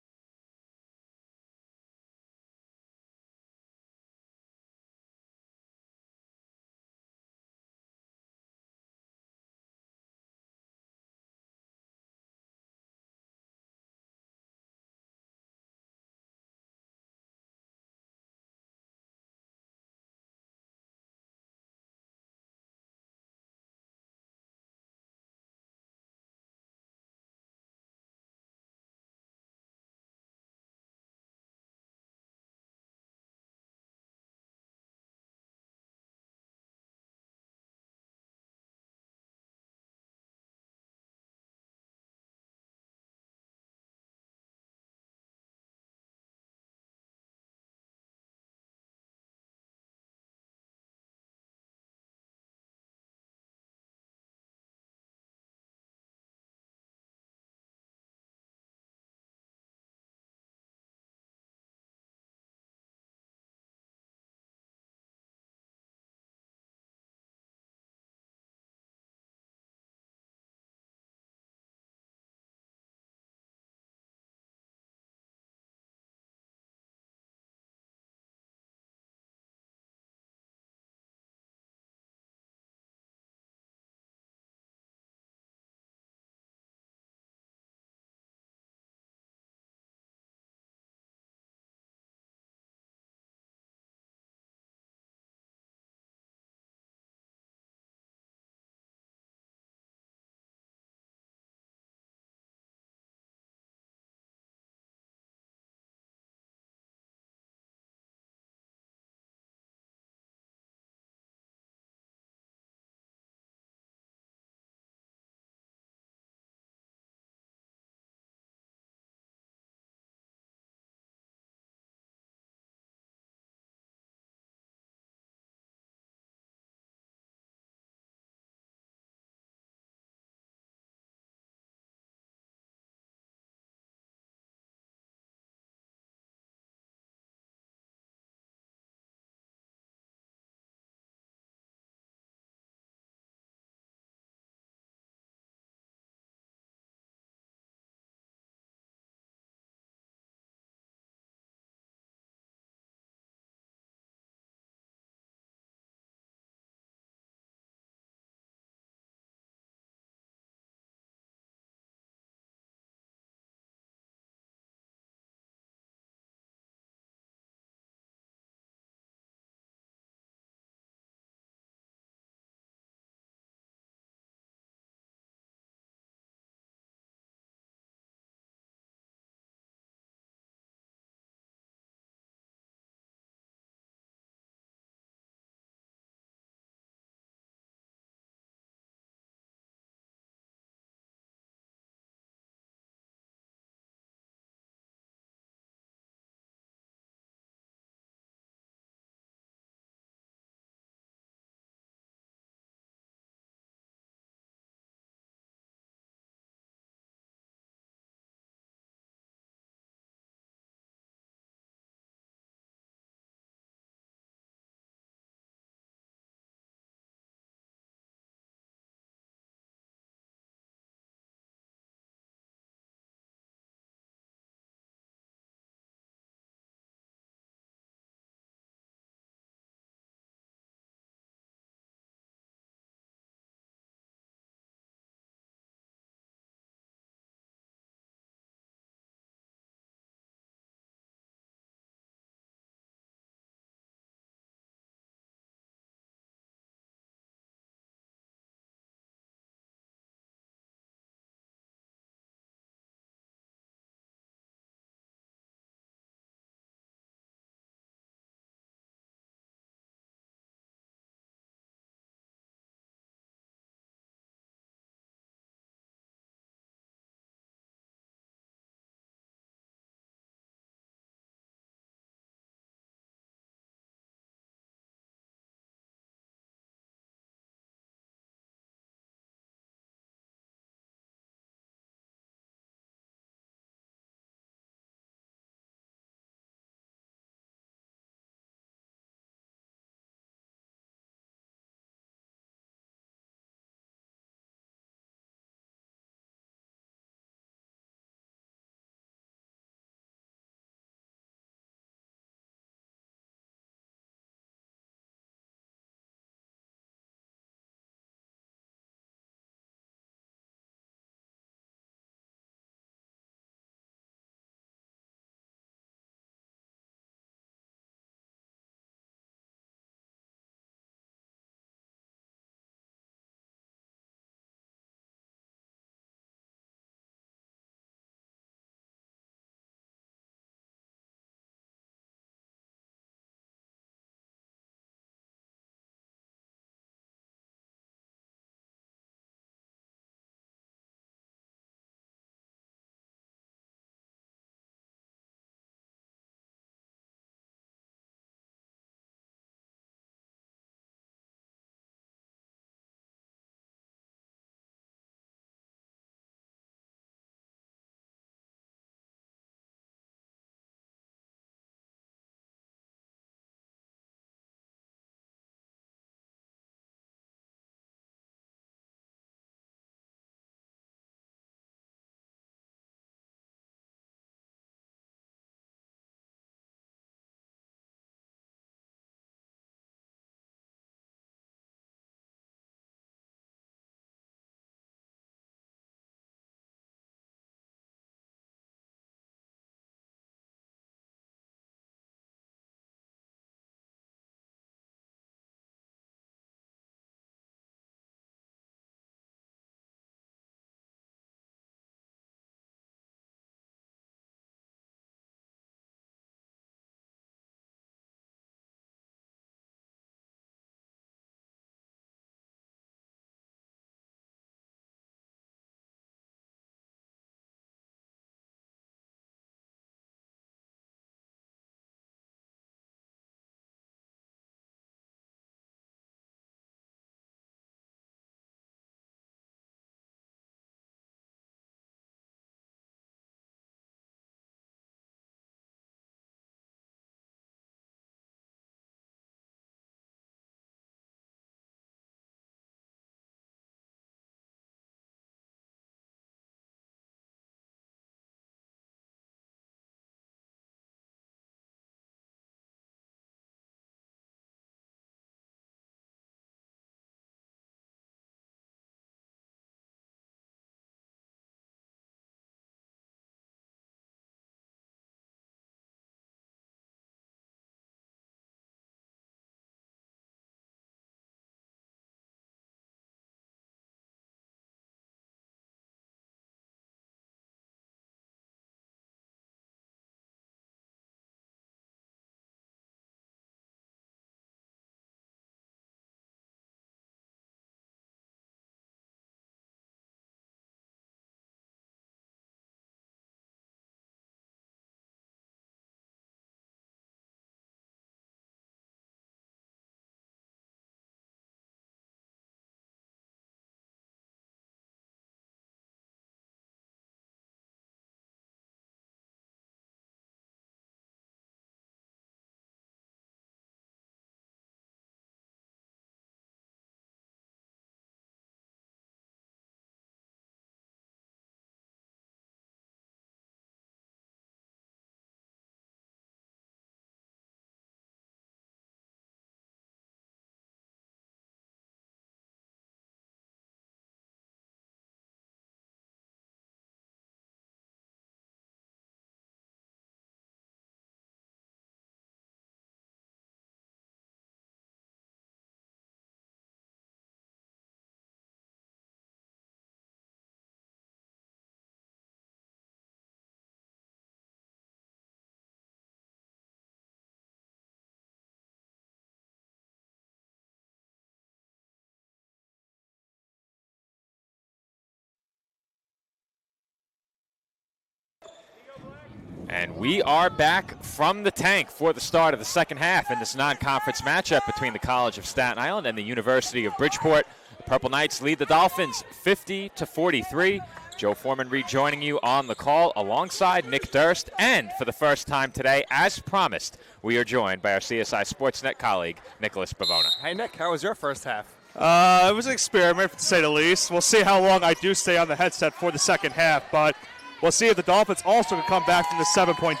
And we are back from the tank for the start of the second half in this non-conference matchup between the College of Staten Island and the University of Bridgeport. The Purple Knights lead the Dolphins 50-43. Joe Foreman rejoining you on the call alongside Nick Durst. And for the first time today, as promised, we are joined by our CSI Sportsnet colleague, Nicholas Bavona. Hey, Nick, how was your first half? It was an experiment, to say the least. We'll see how long I do stay on the headset for the second half, but we'll see if the Dolphins also can come back from the 7-point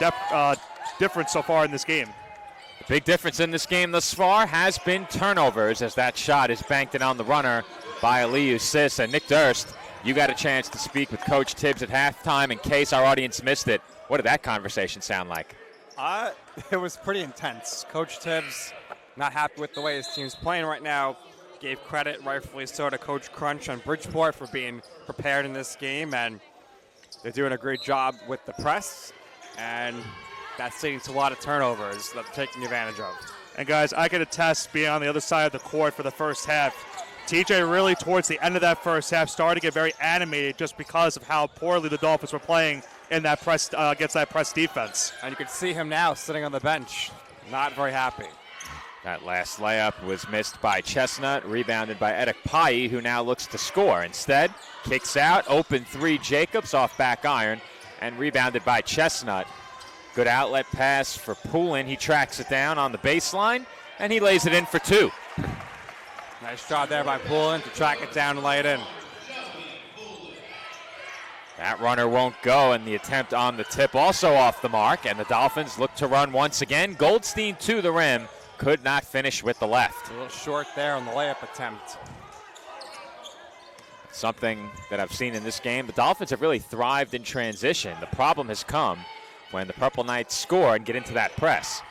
difference so far in this game. The big difference in this game thus far has been turnovers, as that shot is banked in on the runner by Aliyu Sis. And Nick Durst, you got a chance to speak with Coach Tibbs at halftime in case our audience missed it. What did that conversation sound like? It was pretty intense. Coach Tibbs not happy with the way his team's playing right now. Gave credit, rightfully so, to Coach Crunch on Bridgeport for being prepared in this game, and they're doing a great job with the press, and that's leading to a lot of turnovers that they're taking advantage of. And guys, I can attest, being on the other side of the court for the first half, TJ really towards the end of that first half started to get very animated just because of how poorly the Dolphins were playing in that press against that press defense. And you can see him now sitting on the bench, not very happy. That last layup was missed by Chestnut, rebounded by Edek Pai, who now looks to score. Instead, kicks out, open three, Jacobs off back iron, and rebounded by Chestnut. Good outlet pass for Poulin. He tracks it down on the baseline, and he lays it in for two. Nice job there by Poulin to track it down and lay it in. That runner won't go, and the attempt on the tip also off the mark, and the Dolphins look to run once again. Goldstein to the rim. Could not finish with the left. A little short there on the layup attempt. Something that I've seen in this game, the Dolphins have really thrived in transition. The problem has come when the Purple Knights score and get into that press.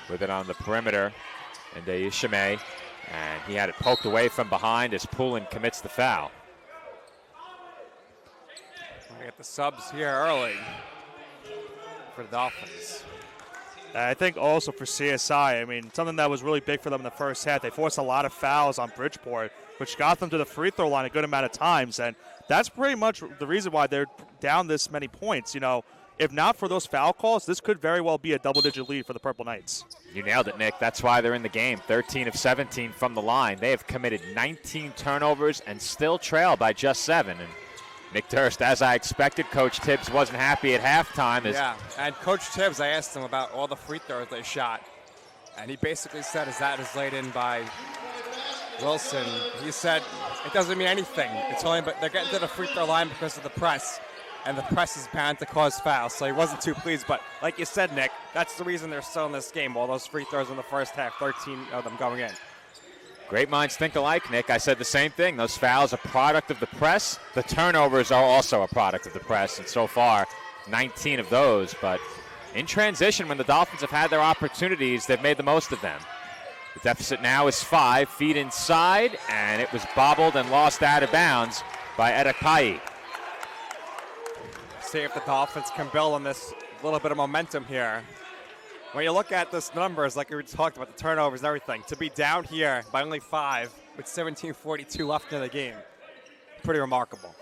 With it on the perimeter, and Ishime, and he had it poked away from behind as Poulin commits the foul. We get the subs here early for the Dolphins. I think also for CSI, I mean, something that was really big for them in the first half, they forced a lot of fouls on Bridgeport, which got them to the free throw line a good amount of times, and that's pretty much the reason why they're down this many points. You know, if not for those foul calls, this could very well be a double-digit lead for the Purple Knights. You nailed it, Nick. That's why they're in the game. 13 of 17 from the line. They have committed 19 turnovers and still trail by just 7. And Nick Durst, as I expected, Coach Tibbs wasn't happy at halftime. Yeah, and Coach Tibbs, I asked him about all the free throws they shot, and he basically said as that is laid in by Wilson, he said it doesn't mean anything. It's only, but they're getting to the free throw line because of the press, and the press is bound to cause fouls, so he wasn't too pleased. But like you said, Nick, that's the reason they're still in this game. All those free throws in the first half, 13 of them going in. Great minds think alike, Nick. I said the same thing. Those fouls are a product of the press. The turnovers are also a product of the press, and so far, 19 of those. But in transition, when the Dolphins have had their opportunities, they've made the most of them. The deficit now is 5 feet inside, and it was bobbled and lost out of bounds by Edek Pai. See if the Dolphins can build on this little bit of momentum here. When you look at this numbers, like we talked about, the turnovers and everything, to be down here by only 5 with 17:42 left in the game, pretty remarkable.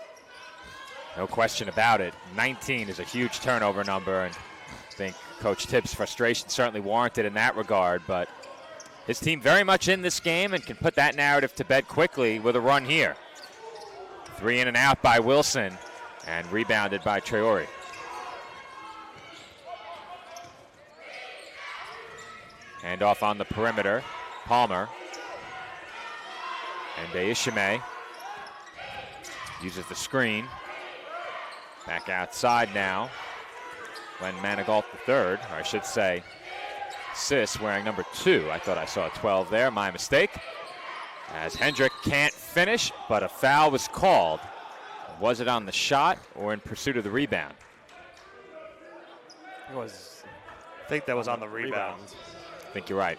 No question about it. 19 is a huge turnover number, and I think Coach Tibbs' frustration certainly warranted in that regard, but his team very much in this game and can put that narrative to bed quickly with a run here. 3 in and out by Wilson, and rebounded by Traore. Hand off on the perimeter, Palmer. And Ishime uses the screen. Back outside now. Glenn Manigault III, or I should say Sis wearing number 2. I thought I saw a 12 there, my mistake. As Hendrick can't finish, but a foul was called. Was it on the shot or in pursuit of the rebound? I think that was on the rebound. I think you're right.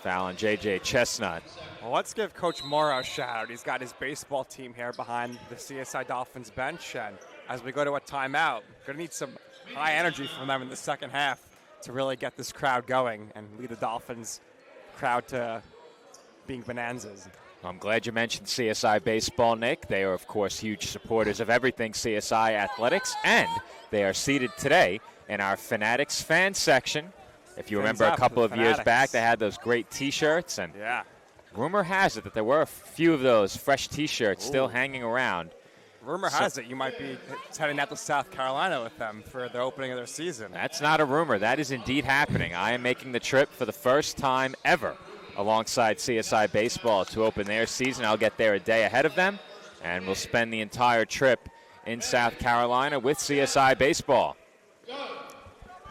Foul on J.J. Chestnut. Well, let's give Coach Morrow a shout out. He's got his baseball team here behind the CSI Dolphins bench, and as we go to a timeout, going to need some high energy from them in the second half to really get this crowd going and lead the Dolphins crowd to being bonanzas. I'm glad you mentioned CSI Baseball, Nick. They are, of course, huge supporters of everything CSI Athletics, and they are seated today in our Fanatics fan section. If you remember a couple of years back, they had those great T-shirts, and rumor has it that there were a few of those fresh T-shirts still hanging around. Rumor has it you might be heading out to South Carolina with them for the opening of their season. That's not a rumor. That is indeed happening. I am making the trip for the first time ever alongside CSI Baseball to open their season. I'll get there a day ahead of them, and we'll spend the entire trip in South Carolina with CSI Baseball.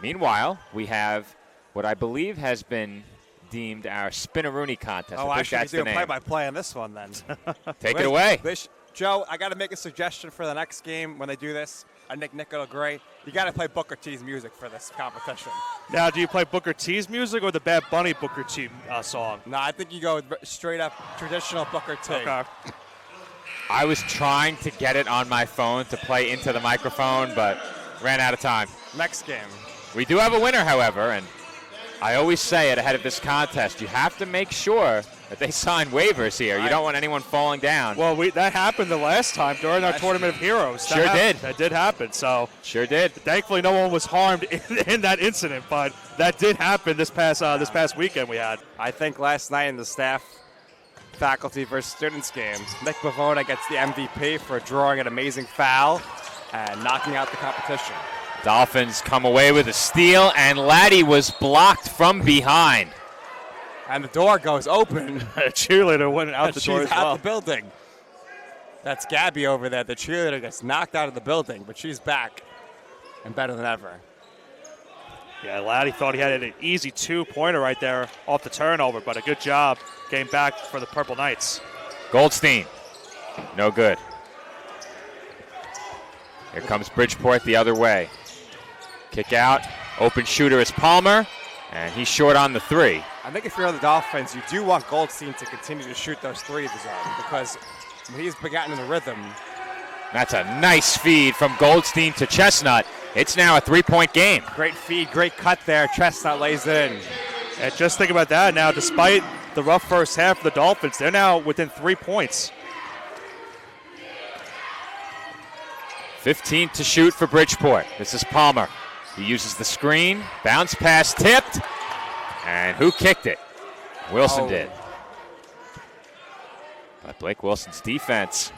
Meanwhile, we have what I believe has been deemed our Spinaroonie contest. Oh, I I think should that's do the a name. play-by-play on this one then. Take it away. Joe, I got to make a suggestion for the next game when they do this. I think Nick will agree. You got to play Booker T's music for this competition. Now, do you play Booker T's music or the Bad Bunny Booker T song? No, I think you go with straight up traditional Booker T. Okay. I was trying to get it on my phone to play into the microphone, but ran out of time. Next game. We do have a winner, however, and I always say it ahead of this contest. You have to make sure that they sign waivers here. You don't want anyone falling down. Well, that happened the last time during our Tournament of Heroes. That did happen. So sure did. Thankfully, no one was harmed in that incident, but that did happen this past weekend we had. I think last night in the staff faculty versus students game, Nick Bavona gets the MVP for drawing an amazing foul and knocking out the competition. Dolphins come away with a steal, and Laddie was blocked from behind. And the door goes open. A cheerleader went out the door as well. She's out the building. That's Gabby over there. The cheerleader gets knocked out of the building, but she's back and better than ever. Yeah, Laddie thought he had an easy 2-pointer right there off the turnover, but a good job getting back for the Purple Knights. Goldstein, no good. Here comes Bridgeport the other way. Kick out, open shooter is Palmer, and he's short on the three. I think if you're the Dolphins, you do want Goldstein to continue to shoot those threes because when he's gotten in the rhythm. That's a nice feed from Goldstein to Chestnut. It's now a 3-point game. Great feed, great cut there. Chestnut lays it in. And just think about that now. Despite the rough first half for the Dolphins, they're now within 3 points. 15 to shoot for Bridgeport. This is Palmer. He uses the screen. Bounce pass tipped. And who kicked it? Wilson did. But Blake Wilson's defense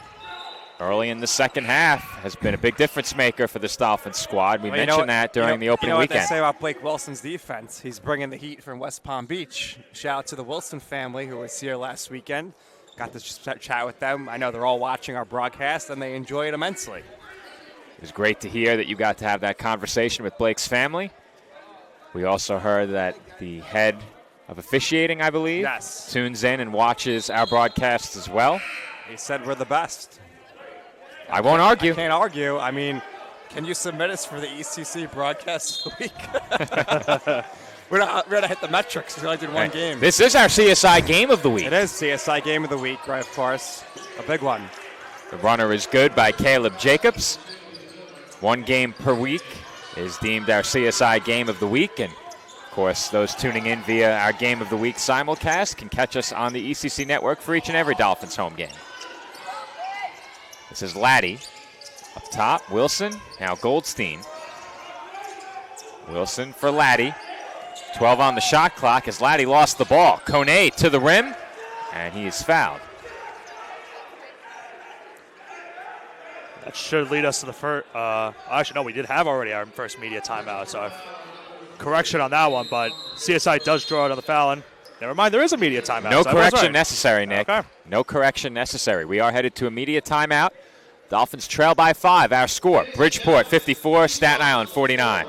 early in the second half has been a big difference maker for this Dolphins squad. We mentioned that during the opening weekend. You know what they say about Blake Wilson's defense? He's bringing the heat from West Palm Beach. Shout out to the Wilson family who was here last weekend. Got to chat with them. I know they're all watching our broadcast, and they enjoy it immensely. It was great to hear that you got to have that conversation with Blake's family. We also heard that the head of officiating, I believe, tunes in and watches our broadcasts as well. He said we're the best. I won't argue. I can't argue. I mean, can you submit us for the ECC broadcast of the week? we're going to hit the metrics. We only did one game. This is our CSI game of the week. It is CSI game of the week, right, of course. A big one. The runner is good by Caleb Jacobs. 1 game per week is deemed our CSI game of the week. And, of course, those tuning in via our game of the week simulcast can catch us on the ECC network for each and every Dolphins home game. This is Laddie up top. Wilson, now Goldstein. Wilson for Laddie. 12 on the shot clock as Laddie lost the ball. Kone to the rim, and he is fouled. That should lead us to the first. Actually, no, we did have already our first media timeout, so correction on that one. But CSI does draw another foul, and never mind, there is a media timeout. No so correction necessary, Nick. Okay. No correction necessary. We are headed to a media timeout. Dolphins trail by 5. Our score: Bridgeport 54, Staten Island 49.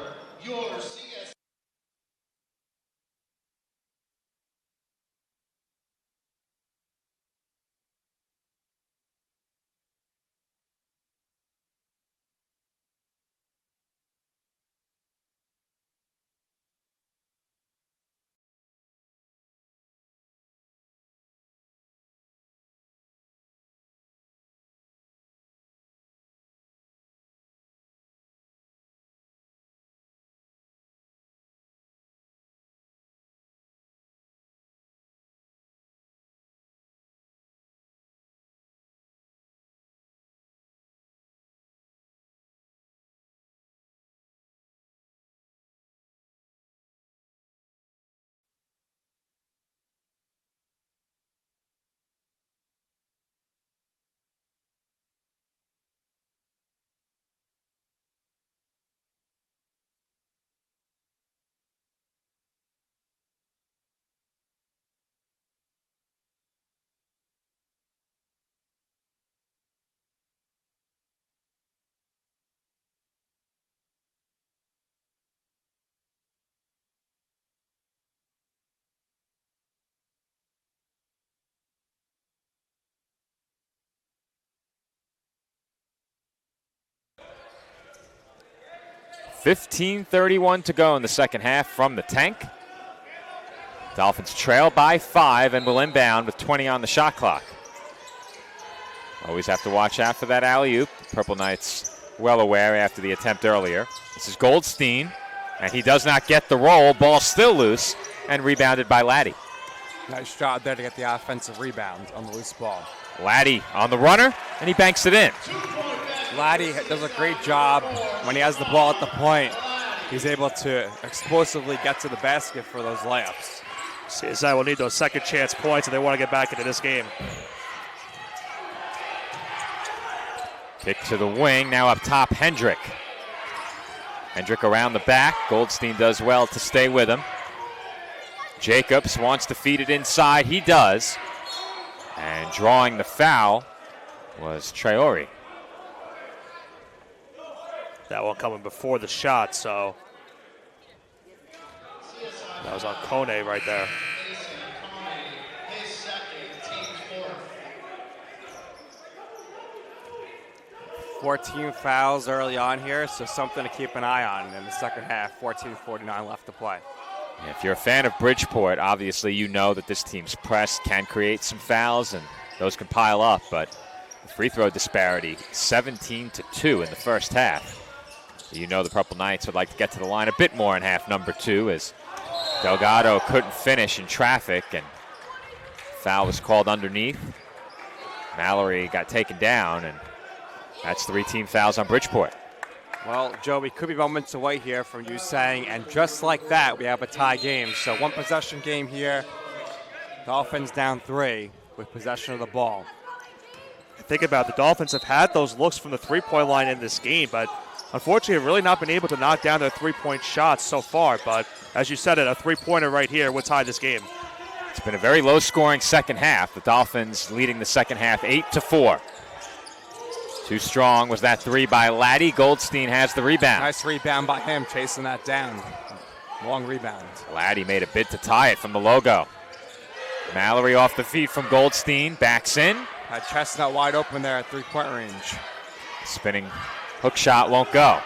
15:31 to go in the second half from the tank. Dolphins trail by 5 and will inbound with 20 on the shot clock. Always have to watch out for that alley-oop. Purple Knights well aware after the attempt earlier. This is Goldstein, and he does not get the roll. Ball still loose and rebounded by Laddie. Nice job there to get the offensive rebound on the loose ball. Laddie on the runner, and he banks it in. Laddie does a great job when he has the ball at the point. He's able to explosively get to the basket for those layups. CSI will need those second chance points if they want to get back into this game. Kick to the wing, now up top, Hendrick. Hendrick around the back. Goldstein does well to stay with him. Jacobs wants to feed it inside. He does. And drawing the foul was Traore. That one coming before the shot, so that was on Kone right there. $14 fouls early on here, so something to keep an eye on in the second half. 14:49 left to play. If you're a fan of Bridgeport, obviously you know that this team's press can create some fouls, and those can pile up, but the free throw disparity, 17-2 in the first half. You know the Purple Knights would like to get to the line a bit more in half number 2, as Delgado couldn't finish in traffic, and foul was called underneath. Mallory got taken down, and that's 3 team fouls on Bridgeport. Well, Joe, we could be moments away here from you saying, and just like that, we have a tie game. So 1 possession game here. Dolphins down 3 with possession of the ball. Think about it, the Dolphins have had those looks from the three-point line in this game, but unfortunately have really not been able to knock down their three-point shots so far. But as you said it, a three-pointer right here would tie this game. It's been a very low-scoring second half. The Dolphins leading the second half 8-4. Too strong was that 3 by Laddie. Goldstein has the rebound. Nice rebound by him, chasing that down. Long rebound. Laddie made a bid to tie it from the logo. Mallory off the feet from Goldstein, backs in. Had Chestnut wide open there at three-point range. Spinning hook shot won't go.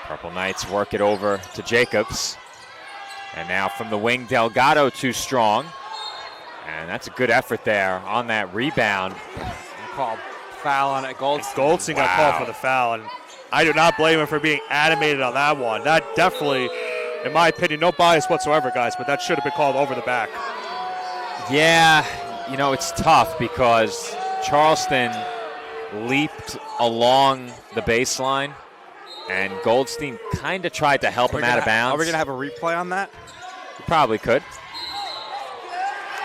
Purple Knights work it over to Jacobs. And now from the wing, Delgado too strong. And that's a good effort there on that rebound. Called foul on it. Goldstein got called for the foul, and I do not blame him for being animated on that one. That definitely, in my opinion, no bias whatsoever, guys, but that should have been called over the back. Yeah, you know, it's tough because Charleston leaped along the baseline, and Goldstein kind of tried to help him out of bounds. Are we going to have a replay on that? You probably could.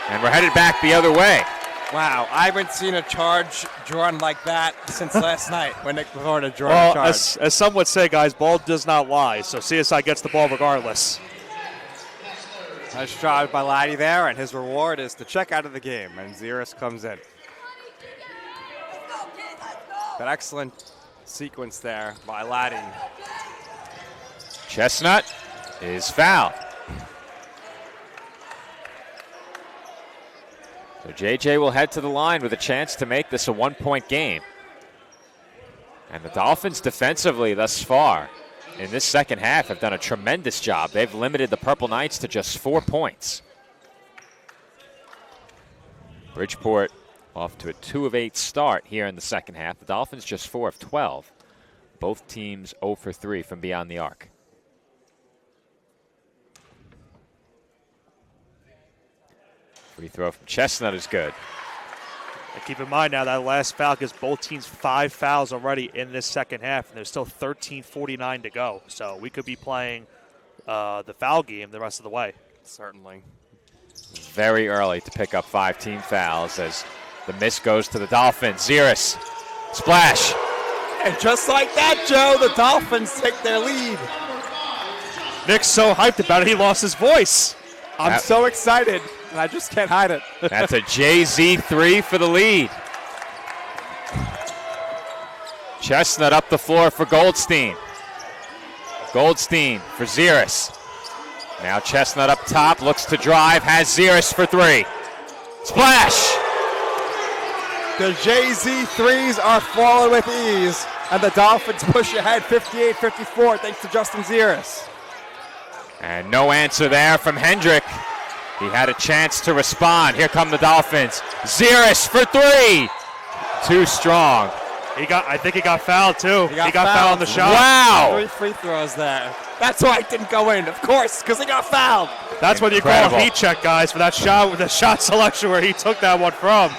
And we're headed back the other way. Wow, I haven't seen a charge drawn like that since last night when Nick Florida drew a charge. As some would say, guys, ball does not lie, so CSI gets the ball regardless. Nice job by Laddie there, and his reward is to check out of the game, and Ziris comes in. But excellent sequence there by Laddie. Chestnut is fouled. So JJ will head to the line with a chance to make this a 1-point game. And the Dolphins defensively thus far in this second half have done a tremendous job. They've limited the Purple Knights to just 4 points. Bridgeport off to a 2 of 8 start here in the second half. The Dolphins just 4 of 12. Both teams 0 for 3 from beyond the arc. Free throw from Chestnut is good. And keep in mind now that last foul gives both teams 5 fouls already in this second half, and there's still 13:49 to go. So we could be playing the foul game the rest of the way. Certainly. Very early to pick up 5 team fouls as the miss goes to the Dolphins. Ziris, splash. And just like that, Joe, the Dolphins take their lead. Nick's so hyped about it, he lost his voice. I'm so excited, and I just can't hide it. That's a Jay-Z 3 for the lead. Chestnut up the floor for Goldstein. Goldstein for Ziris. Now Chestnut up top, looks to drive, has Ziris for 3. Splash! The Jay-Z threes are falling with ease, and the Dolphins push ahead 58-54 thanks to Justin Zeres. And no answer there from Hendrick. He had a chance to respond. Here come the Dolphins. Zeres for three. Too strong. I think he got fouled too. He got fouled on the shot. Wow. 3 free throws there. That's why it didn't go in, of course, because he got fouled. That's what you call a heat check, guys, for that shot with the shot selection where he took that one from.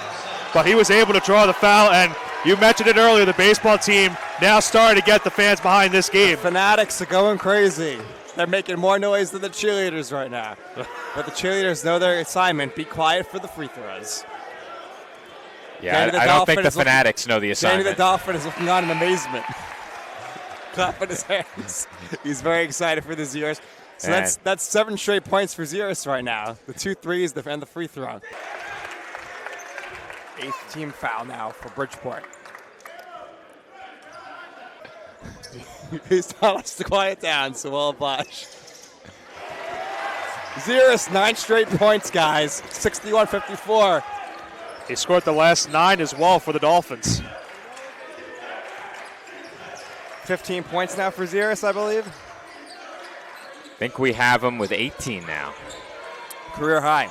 But he was able to draw the foul, and you mentioned it earlier, the baseball team now starting to get the fans behind this game. The Fanatics are going crazy. They're making more noise than the cheerleaders right now. But the cheerleaders know their assignment. Be quiet for the free throws. Yeah, I don't think the Fanatics know the assignment. Danny the Dolphin is looking on in amazement. Clapping his hands. He's very excited for the Zeres. So that's 7 straight points for Zeres right now. The 2 threes and the free throw. 8th team foul now for Bridgeport. He's telling us to quiet down, so we'll oblige. Zeres, 9 straight points, guys. 61-54. He scored the last 9 as well for the Dolphins. 15 points now for Zeres, I believe. I think we have him with 18 now. Career high.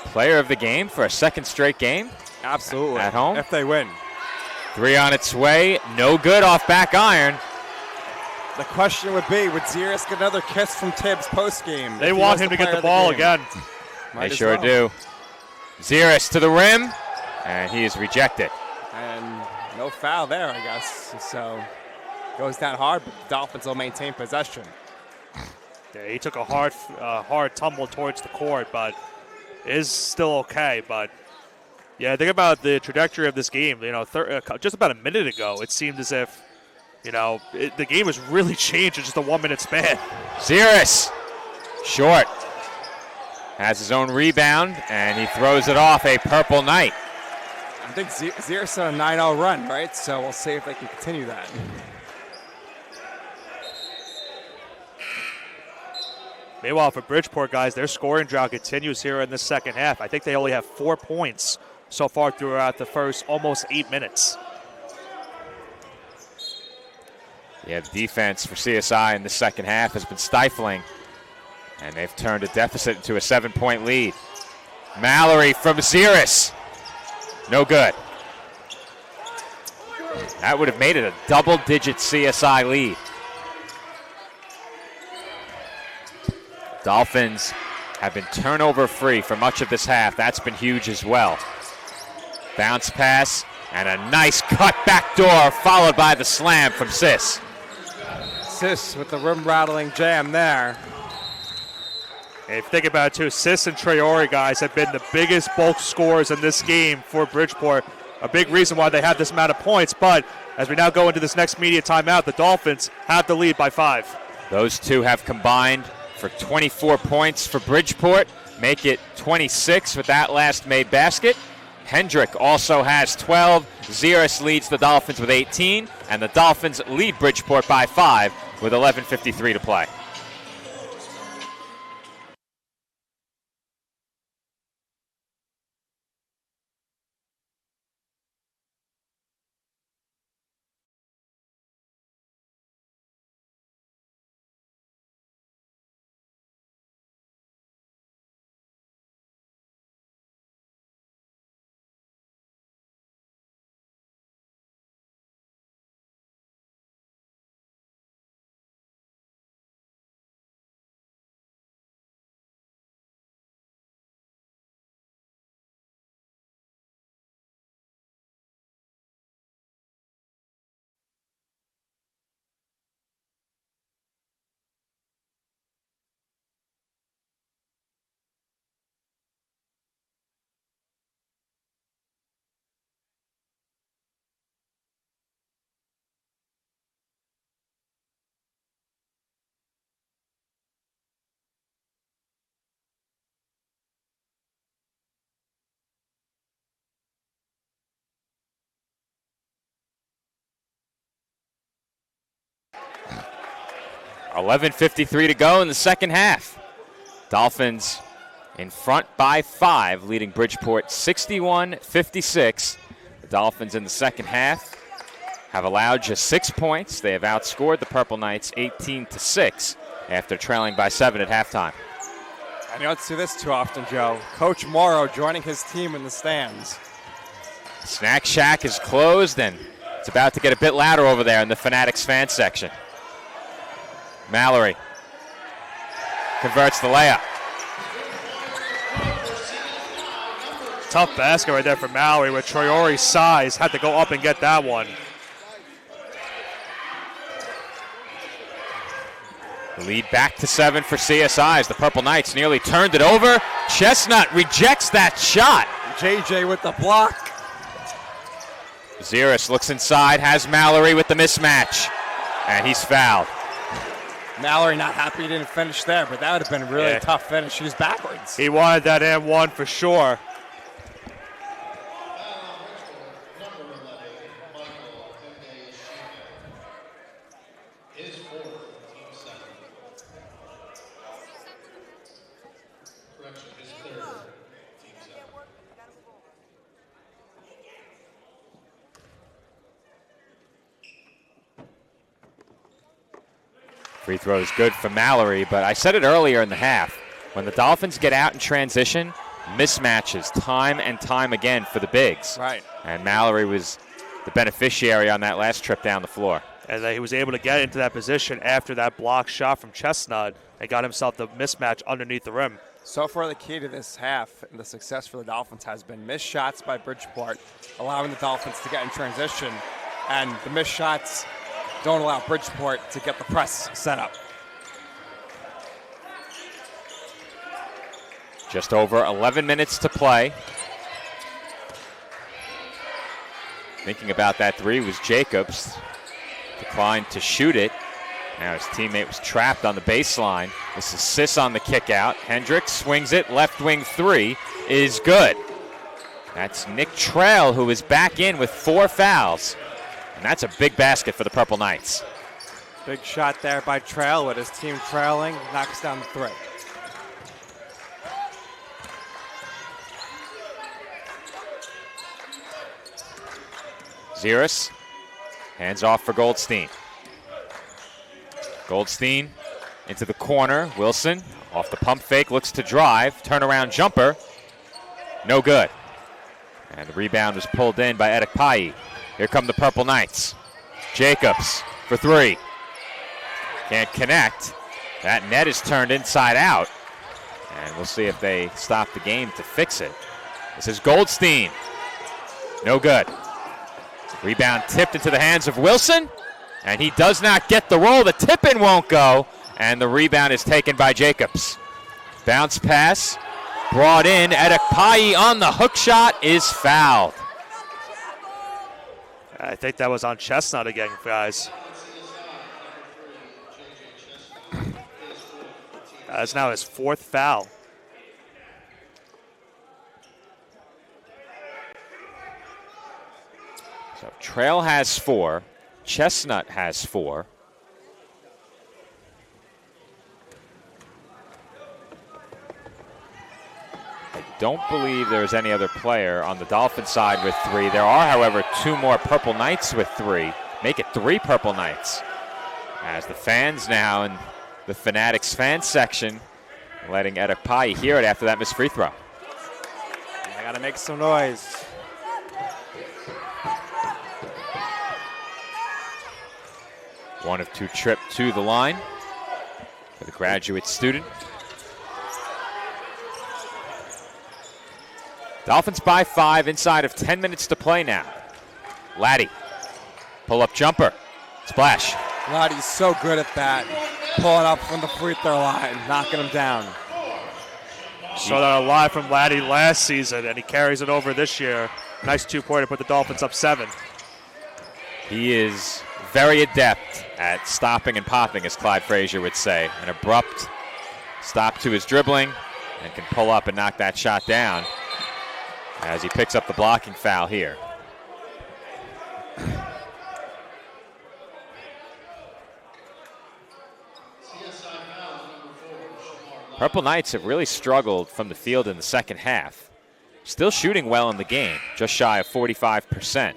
Player of the game for a second straight game. Absolutely. At home. If they win. 3 on its way. No good off back iron. The question would be, would Zeres get another kiss from Tibbs post-game? They want him to get the ball again. They sure do. Zeres to the rim, and he is rejected. And no foul there, I guess. So goes down hard, but the Dolphins will maintain possession. Yeah, he took a hard tumble towards the court, but is still okay. But yeah, think about the trajectory of this game. You know, just about a minute ago, it seemed as if, you know, the game has really changed in just a 1 minute span. Zeres, short, has his own rebound, and he throws it off. A purple night. I think Zeres on a 9-0 run, right? So we'll see if they can continue that. Meanwhile, for Bridgeport, guys, their scoring drought continues here in the second half. I think they only have 4 points so far throughout the first almost 8 minutes. Yeah, the defense for CSI in the second half has been stifling, and they've turned a deficit into a 7-point lead. Mallory from Zeres. No good. That would have made it a double-digit CSI lead. Dolphins have been turnover-free for much of this half. That's been huge as well. Bounce pass and a nice cut back door, followed by the slam from Sis. Sis with the rim-rattling jam there. And if you think about it, too, Sis and Traore, guys, have been the biggest bulk scorers in this game for Bridgeport. A big reason why they have this amount of points. But as we now go into this next media timeout, the Dolphins have the lead by 5. Those two have combined for 24 points for Bridgeport, make it 26 with that last made basket. Hendrick also has 12. Zeres leads the Dolphins with 18, and the Dolphins lead Bridgeport by 5 with 11:53 to play. $11:53 to go in the second half. Dolphins in front by 5, leading Bridgeport 61-56. The Dolphins in the second half have allowed just 6 points. They have outscored the Purple Knights 18-6 after trailing by 7 at halftime. And you don't see this too often, Joe. Coach Morrow joining his team in the stands. Snack Shack is closed, and it's about to get a bit louder over there in the Fanatics fan section. Mallory converts the layup. Tough basket right there for Mallory with Troyori's size. Had to go up and get that one. The lead back to 7 for CSI as the Purple Knights nearly turned it over. Chestnut rejects that shot. JJ with the block. Ziris looks inside, has Mallory with the mismatch, and he's fouled. Mallory not happy he didn't finish there, but that would have been a really tough finish. He was backwards. He wanted that and one for sure. Free throw is good for Mallory, but I said it earlier in the half. When the Dolphins get out in transition, mismatches time and time again for the bigs. Right. And Mallory was the beneficiary on that last trip down the floor. And he was able to get into that position after that block shot from Chestnut and got himself the mismatch underneath the rim. So far, the key to this half and the success for the Dolphins has been missed shots by Bridgeport, allowing the Dolphins to get in transition. And the missed shots don't allow Bridgeport to get the press set up. Just over 11 minutes to play. Thinking about that three was Jacobs. Declined to shoot it. Now his teammate was trapped on the baseline. This is Sis on the kick out. Hendricks swings it. Left wing three is good. That's Nick Trail, who is back in with 4 fouls. And that's a big basket for the Purple Knights. Big shot there by Trail with his team trailing. Knocks down the three. Ziris, hands off for Goldstein. Goldstein into the corner. Wilson off the pump fake, looks to drive. Turnaround jumper, no good. And the rebound was pulled in by Edekpayi. Here come the Purple Knights. Jacobs for 3. Can't connect. That net is turned inside out. And we'll see if they stop the game to fix it. This is Goldstein. No good. Rebound tipped into the hands of Wilson, and he does not get the roll. The tip-in won't go, and the rebound is taken by Jacobs. Bounce pass, brought in. Edekpayi on the hook shot is fouled. I think that was on Chestnut again, guys. That's now his 4th foul. So Trail has 4. Chestnut has 4. I don't believe there's any other player on the Dolphin side with 3. There are, however, 2 more Purple Knights with 3. Make it 3 Purple Knights. As the fans now in the Fanatics fan section letting Edekpayi hear it after that missed free throw. I got to make some noise. One of 2 trip to the line for the graduate student. Dolphins by 5 inside of 10 minutes to play now. Laddie, pull-up jumper, splash. Laddie's so good at that. Pulling up from the free throw line, knocking him down. Saw that a lot from Laddie last season, and he carries it over this year. Nice 2-pointer, put the Dolphins up 7. He is very adept at stopping and popping, as Clyde Frazier would say. An abrupt stop to his dribbling and can pull up and knock that shot down as he picks up the blocking foul here. Purple Knights have really struggled from the field in the second half. Still shooting well in the game, just shy of 45%.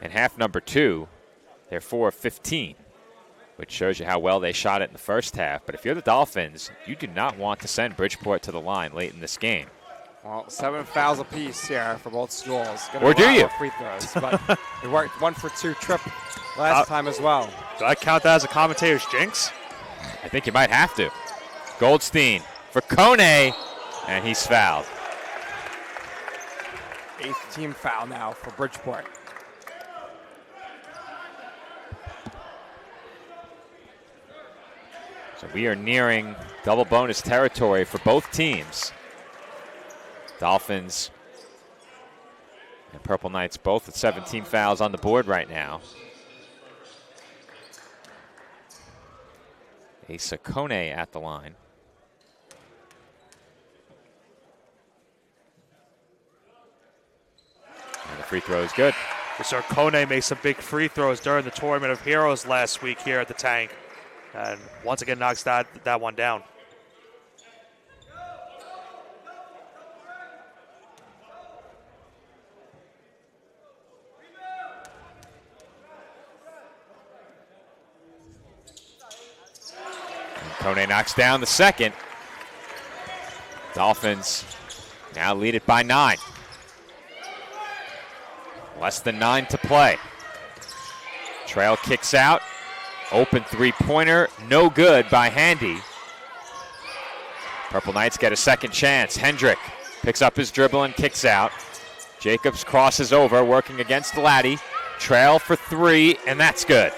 In half number 2, they're 4 of 15, which shows you how well they shot it in the first half. But if you're the Dolphins, you do not want to send Bridgeport to the line late in this game. Well, 7 fouls apiece here for both schools. Or do you? Free throws, but it worked 1 for 2 trip last time as well. Do I count that as a commentator's jinx? I think you might have to. Goldstein for Kone, and he's fouled. 8th team foul now for Bridgeport. So we are nearing double bonus territory for both teams. Dolphins and Purple Knights both with 17 fouls on the board right now. Asa Kone at the line. And the free throw is good. We saw Kone make some big free throws during the Tournament of Heroes last week here at the Tank. And once again knocks that one down. Kone knocks down the second. Dolphins now lead it by 9. Less than 9 to play. Trail kicks out. Open three-pointer, no good by Handy. Purple Knights get a second chance. Hendrick picks up his dribble and kicks out. Jacobs crosses over, working against Laddie. Trail for 3, and that's good.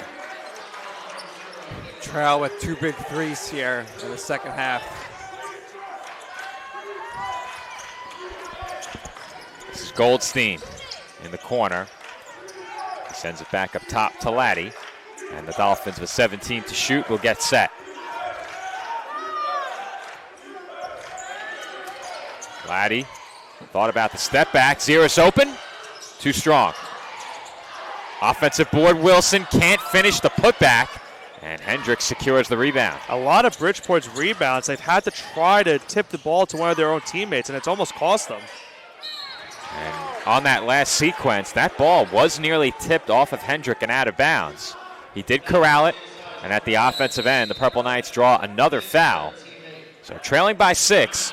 Trail with 2 big threes here in the second half. This is Goldstein in the corner. He sends it back up top to Laddie. And the Dolphins with 17 to shoot will get set. Laddie thought about the step back. Xeris open. Too strong. Offensive board. Wilson can't finish the putback. And Hendricks secures the rebound. A lot of Bridgeport's rebounds, they've had to try to tip the ball to one of their own teammates, and it's almost cost them. And on that last sequence, that ball was nearly tipped off of Hendrick and out of bounds. He did corral it, and at the offensive end, the Purple Knights draw another foul. So trailing by 6,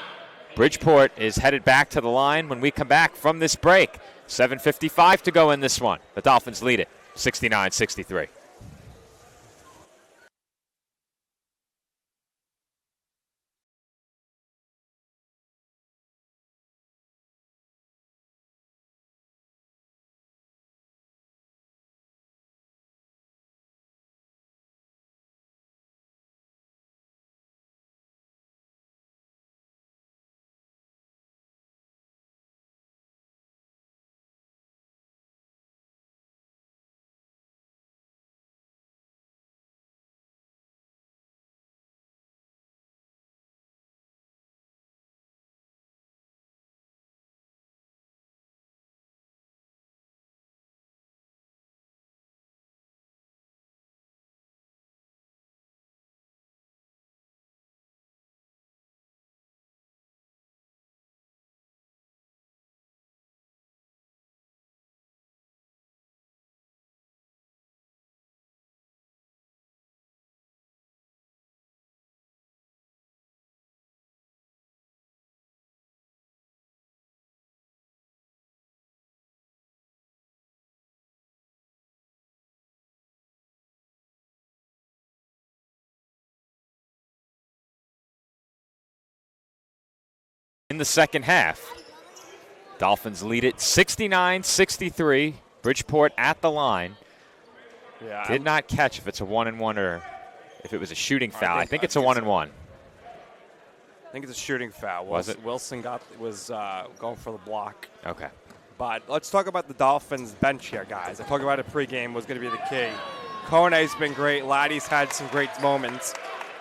Bridgeport is headed back to the line when we come back from this break. 7:55 to go in this one. The Dolphins lead it, 69-63. In the second half, Dolphins lead it 69-63. Bridgeport at the line. Yeah, Did not catch if it's a 1-and-1 or if it was a shooting foul. I think it's a 1-and-1. I think it's a shooting foul. Was it? Wilson was going for the block. Okay. But let's talk about the Dolphins bench here, guys. I talked about it pregame was going to be the key. Kone's been great. Laddie's had some great moments.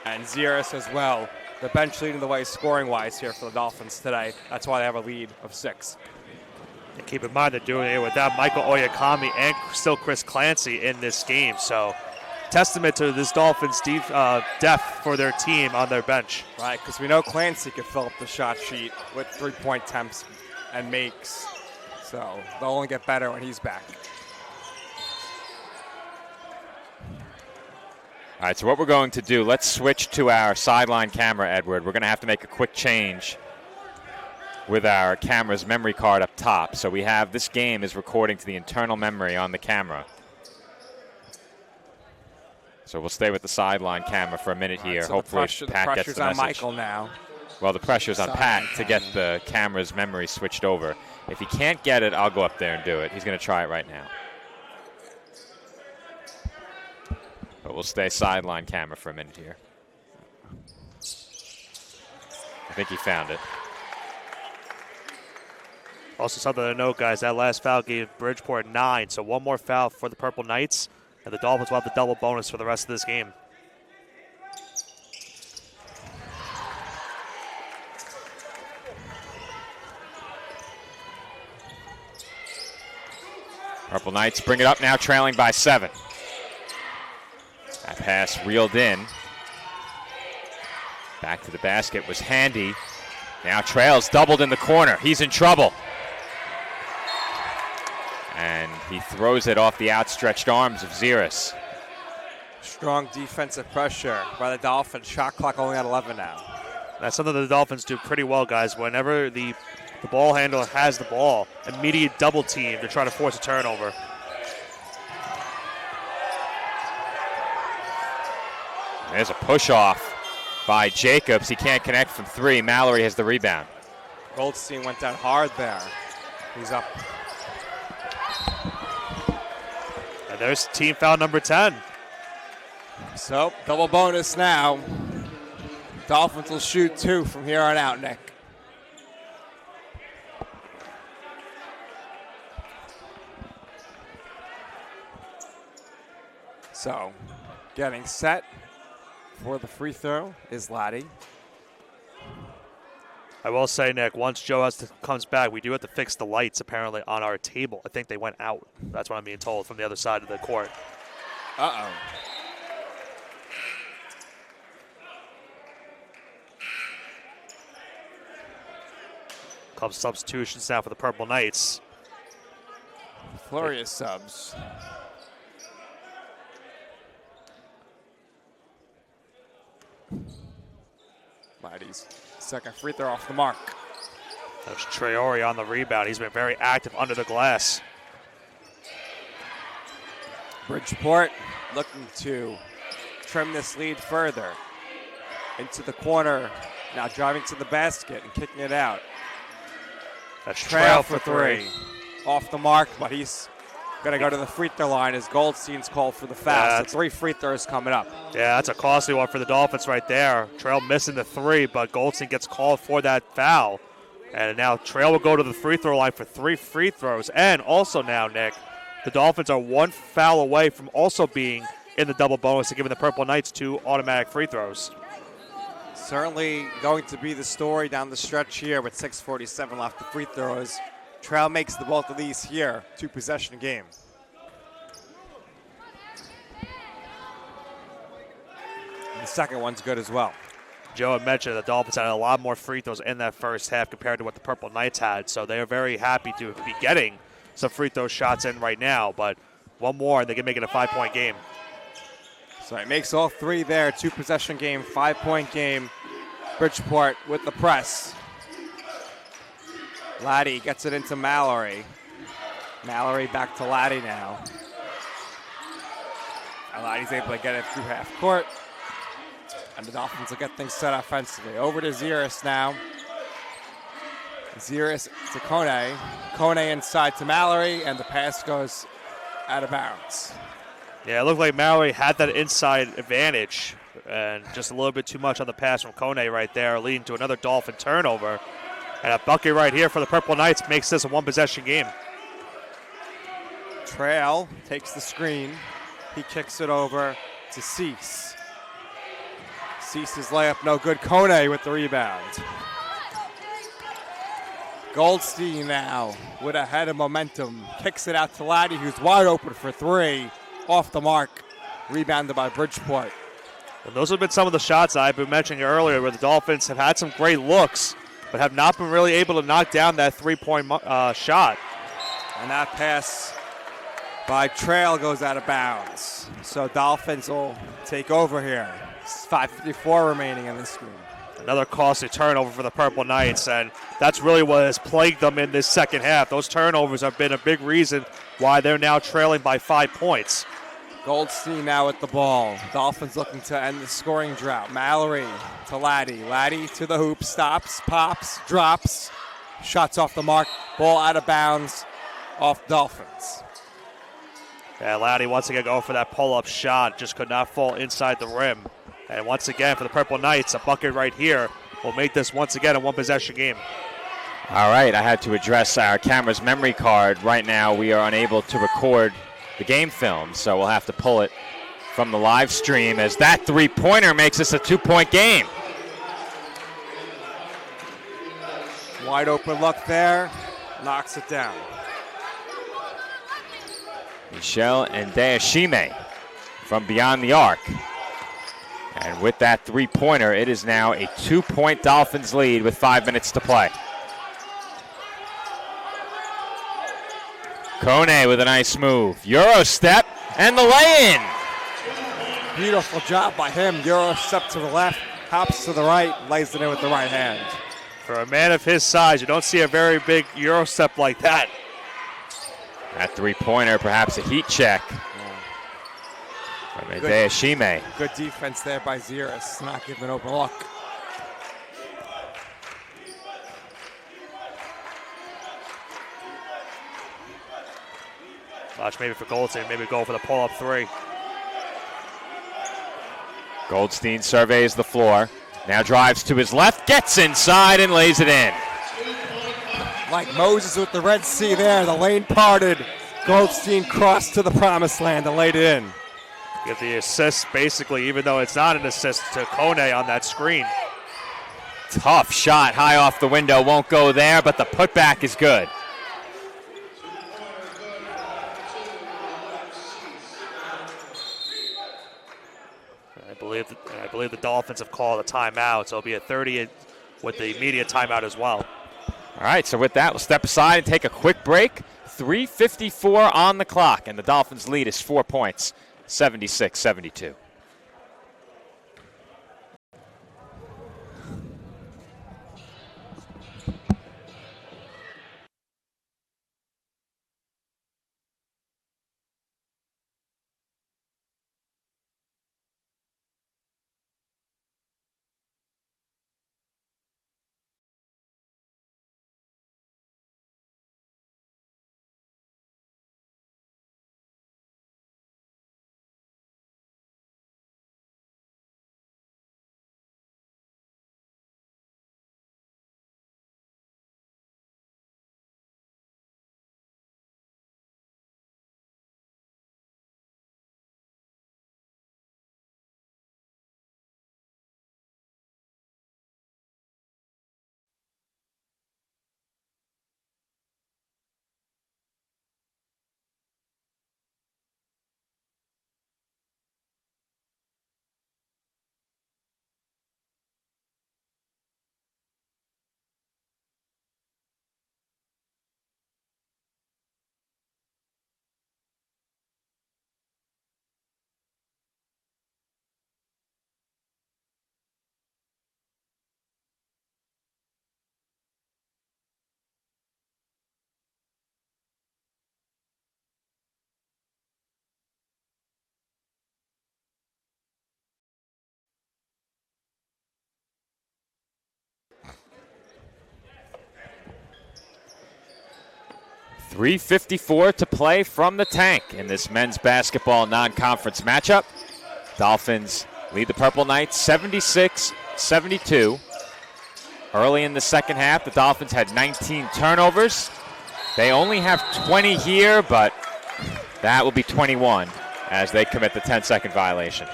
And Xeris as well. The bench leading the way scoring-wise here for the Dolphins today. That's why they have a lead of 6. And keep in mind they're doing it without Michael Oyakami and still Chris Clancy in this game. So testament to this Dolphins depth for their team on their bench. Right, because we know Clancy could fill up the shot sheet with 3-point attempts and makes. So they'll only get better when he's back. All right, so what we're going to do, let's switch to our sideline camera, Edward. We're going to have to make a quick change with our camera's memory card up top. So we have this game is recording to the internal memory on the camera. So we'll stay with the sideline camera for a minute here. So hopefully the Pat gets pressure's the on message. Michael now. Well, the pressure's on Pat to get the camera's memory switched over. If he can't get it, I'll go up there and do it. He's going to try it right now. But we'll stay sideline camera for a minute here. I think he found it. Also something to note, guys, that last foul gave Bridgeport 9, so one more foul for the Purple Knights, and the Dolphins will have the double bonus for the rest of this game. Purple Knights bring it up now, trailing by 7. That pass reeled in. Back to the basket was Handy. Now trails, doubled in the corner. He's in trouble. And he throws it off the outstretched arms of Ziris. Strong defensive pressure by the Dolphins. Shot clock only at 11 now. That's something the Dolphins do pretty well, guys. Whenever the ball handler has the ball, immediate double team to try to force a turnover. There's a push-off by Jacobs. He can't connect from 3. Mallory has the rebound. Goldstein went down hard there. He's up. And there's team foul number 10. So, double bonus now. Dolphins will shoot 2 from here on out, Nick. So, getting set for the free throw is Laddie. I will say, Nick, once Joe comes back, we do have to fix the lights, apparently, on our table. I think they went out. That's what I'm being told from the other side of the court. Uh-oh. Couple substitutions now for the Purple Knights. Flurry of subs. Laddie's second free throw off the mark. That was Traore on the rebound. He's been very active under the glass. Bridgeport looking to trim this lead further. Into the corner, now driving to the basket and kicking it out. That's Trail for 3. Off the mark, but he's going to go to the free throw line as Goldstein's called for the foul. So 3 free throws coming up. Yeah, that's a costly one for the Dolphins right there. Trail missing the 3, but Goldstein gets called for that foul. And now Trail will go to the free throw line for 3 free throws. And also now, Nick, the Dolphins are 1 foul away from also being in the double bonus and giving the Purple Knights 2 automatic free throws. Certainly going to be the story down the stretch here with 6:47 left. The free throws. Trail makes the both of these here. 2-possession game. The second one's good as well. Joe had mentioned the Dolphins had a lot more free throws in that first half compared to what the Purple Knights had, so they are very happy to be getting some free throw shots in right now, but one more and they can make it a 5-point game. So he makes all 3 there. 2-possession game, 5-point game. Bridgeport with the press. Laddie gets it into Mallory. Mallory back to Laddie now. And Laddie's able to get it through half court. And the Dolphins will get things set offensively. Over to Ziris now. Ziris to Kone. Kone inside to Mallory, and the pass goes out of bounds. Yeah, it looked like Mallory had that inside advantage, and just a little bit too much on the pass from Kone right there, leading to another Dolphin turnover. And a bucket right here for the Purple Knights makes this a 1-possession game. Trail takes the screen. He kicks it over to Cease. Cease's layup no good. Kone with the rebound. Goldstein now with a head of momentum. Kicks it out to Laddie, who's wide open for 3. Off the mark Rebounded by Bridgeport. And those have been some of the shots I've been mentioning earlier where the Dolphins have had some great looks, but have not been really able to knock down that three-point shot. And that pass by Trail goes out of bounds. So Dolphins will take over here. 5:54 remaining in this game. Another costly turnover for the Purple Knights, and that's really what has plagued them in this second half. Those turnovers have been a big reason why they're now trailing by 5 points. Goldstein now with the ball. Dolphins looking to end the scoring drought. Mallory to Laddie. Laddie to the hoop. Stops, pops, drops. Shots off the mark. Ball out of bounds off Dolphins. Yeah, Laddie once again going for that pull-up shot. Just could not fall inside the rim. And once again for the Purple Knights, a bucket right here will make this once again a one-possession game. All right, I had to address our camera's memory card. Right now we are unable to record the game film, so we'll have to pull it from the live stream as that three-pointer makes this a 2-point game. Wide open look there. Knocks it down. Michelle and Deashime from beyond the arc. And with that three-pointer, it is now a 2-point Dolphins lead with 5 minutes to play. Kone with a nice move. Euro step and the lay-in. Beautiful job by him. Euro step to the left, hops to the right, lays it in with the right hand. For a man of his size, you don't see a very big Euro step like that. That three-pointer, perhaps a heat check. From Deashime. Good defense there by Ziris, not giving an open look. Watch maybe for Goldstein, maybe go for the pull-up three. Goldstein surveys the floor. Now drives to his left, gets inside and lays it in. Like Moses with the Red Sea there, the lane parted. Goldstein crossed to the promised land and laid it in. Get the assist basically, even though it's not an assist, to Kone on that screen. Tough shot high off the window, won't go there, but the putback is good. I believe the Dolphins have called a timeout, so it'll be a 30 with the immediate timeout as well. All right, so with that, we'll step aside and take a quick break. 3:54 on the clock, and the Dolphins' lead is 4 points, 76-72. .354 to play from the tank in this men's basketball non-conference matchup. Dolphins lead the Purple Knights 76-72. Early in the second half, the Dolphins had 19 turnovers. They only have 20 here, but that will be 21 as they commit the 10-second violation.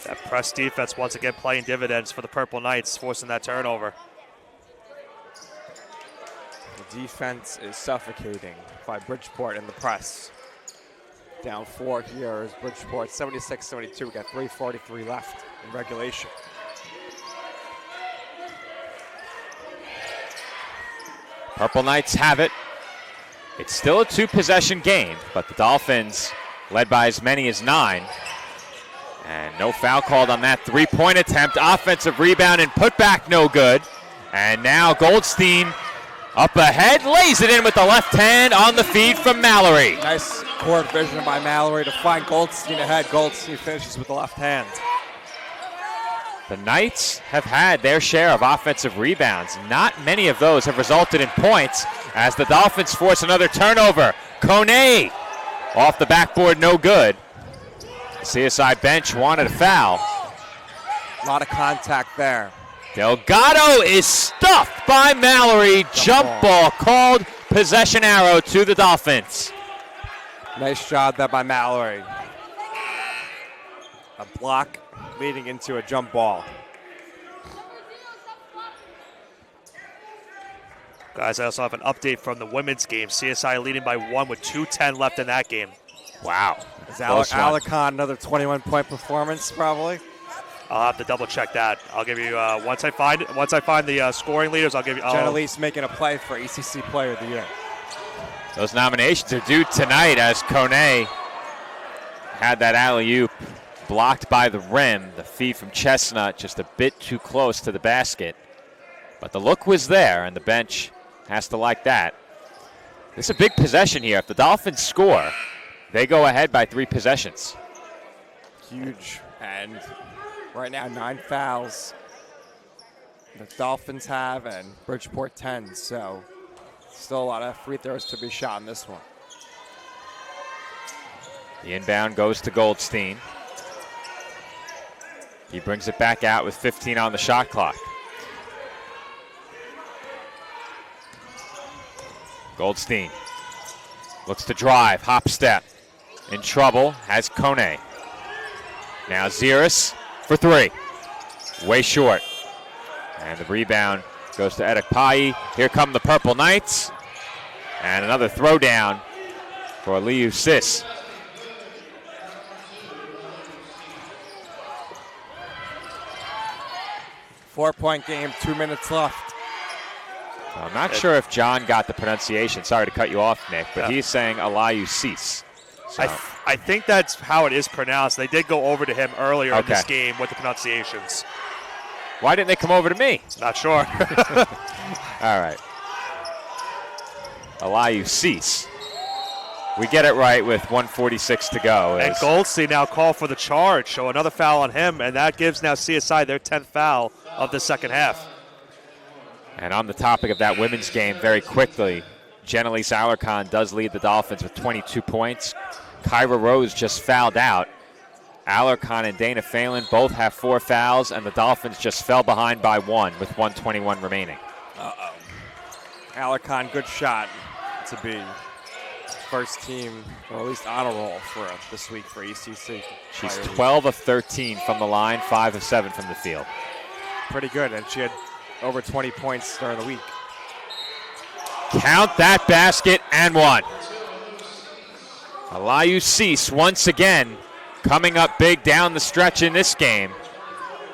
That press defense once again playing dividends for the Purple Knights, forcing that turnover. The defense is suffocating by Bridgeport in the press. Down 4 here is Bridgeport, 76-72. We got 3:43 left in regulation. Purple Knights have it. It's still a 2-possession game, but the Dolphins led by as many as 9. And no foul called on that 3-point attempt. Offensive rebound and putback no good. And now Goldstein up ahead, lays it in with the left hand on the feed from Mallory. Nice court vision by Mallory to find Goldstein ahead. Goldstein finishes with the left hand. The Knights have had their share of offensive rebounds. Not many of those have resulted in points as the Dolphins force another turnover. Kone off the backboard, no good. CSI bench wanted a foul. A lot of contact there. Delgado is stuffed by Mallory. Jump ball called. Possession arrow to the Dolphins. Nice job there by Mallory. A block leading into a jump ball. Guys, I also have an update from the women's game. CSI leading by 1 with 2:10 left in that game. Wow. Is Alarcon another 21-point performance probably? I'll have to double check that. I'll give you once I find the scoring leaders. I'll give you. Jenelise making a play for ECC Player of the Year. Those nominations are due tonight as Kone had that alley-oop blocked by the rim. The feed from Chestnut just a bit too close to the basket. But the look was there, and the bench has to like that. This is a big possession here. If the Dolphins score, they go ahead by 3 possessions. Huge. And right now, 9 fouls the Dolphins have, and Bridgeport 10. So still a lot of free throws to be shot in this one. The inbound goes to Goldstein. He brings it back out with 15 on the shot clock. Goldstein looks to drive, hop step. In trouble, has Kone. Now Ziris for 3. Way short. And the rebound goes to Edekpayi. Here come the Purple Knights. And another throwdown for Liu Sis. Four-point game, 2 minutes left. I'm not sure if John got the pronunciation. Sorry to cut you off, Nick, but he's saying Alayu Sis. So. I think that's how it is pronounced. They did go over to him earlier in this game with the pronunciations. Why didn't they come over to me? Not sure. All right. Alayu Sis. We get it right with 1:46 to go. And Goldstein now called for the charge, so another foul on him, and that gives now CSI their 10th foul of the second half. And on the topic of that women's game, very quickly, Jenelise Alarcon does lead the Dolphins with 22 points. Kyra Rose just fouled out. Alarcon and Dana Phelan both have 4 fouls, and the Dolphins just fell behind by 1 with 1:21 remaining. Alarcon, good shot to be first team, or at least honor roll for this week for ECC. She's 12 of 13 from the line, 5 of 7 from the field. Pretty good, and she had over 20 points during the week. Count that basket and 1. Alayu Sis once again coming up big down the stretch in this game.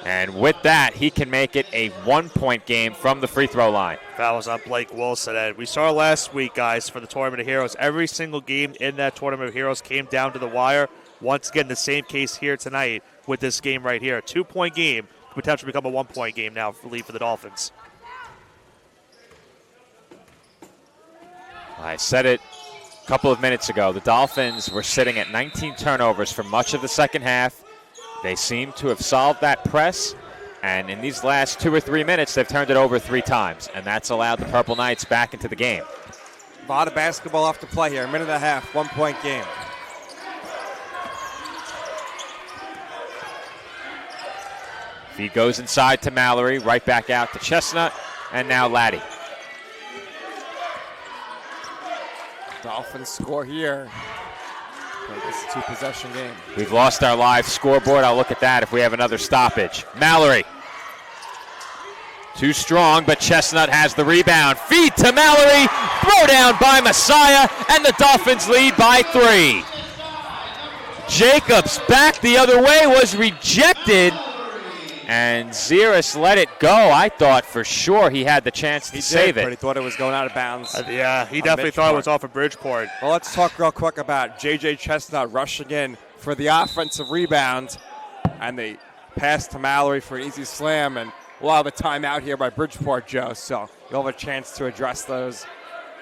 And with that, he can make it a 1-point game from the free throw line. That was on Blake Wilson. And we saw last week, guys, for the Tournament of Heroes, every single game in that Tournament of Heroes came down to the wire. Once again, the same case here tonight with this game right here. A 2-point game, potentially become a 1-point game now for the Dolphins. I said it a couple of minutes ago. The Dolphins were sitting at 19 turnovers for much of the second half. They seem to have solved that press, and in these last 2 or 3 minutes, they've turned it over 3 times, and that's allowed the Purple Knights back into the game. A lot of basketball left to play here. 1.5 minutes, 1-point game. Feed goes inside to Mallory, right back out to Chestnut, and now Laddie. Dolphins score here. It's a 2-possession game. We've lost our live scoreboard. I'll look at that if we have another stoppage. Mallory. Too strong, but Chestnut has the rebound. Feed to Mallory. Throw down by Messiah, and the Dolphins lead by 3. Jacobs back the other way, was rejected. And Ziris let it go. I thought for sure he had the chance to save it. But he thought it was going out of bounds. Yeah, he definitely thought it was off of Bridgeport. Well, let's talk real quick about J.J. Chestnut rushing in for the offensive rebound. And the pass to Mallory for an easy slam. And we'll have a timeout here by Bridgeport, Joe. So you'll have a chance to address those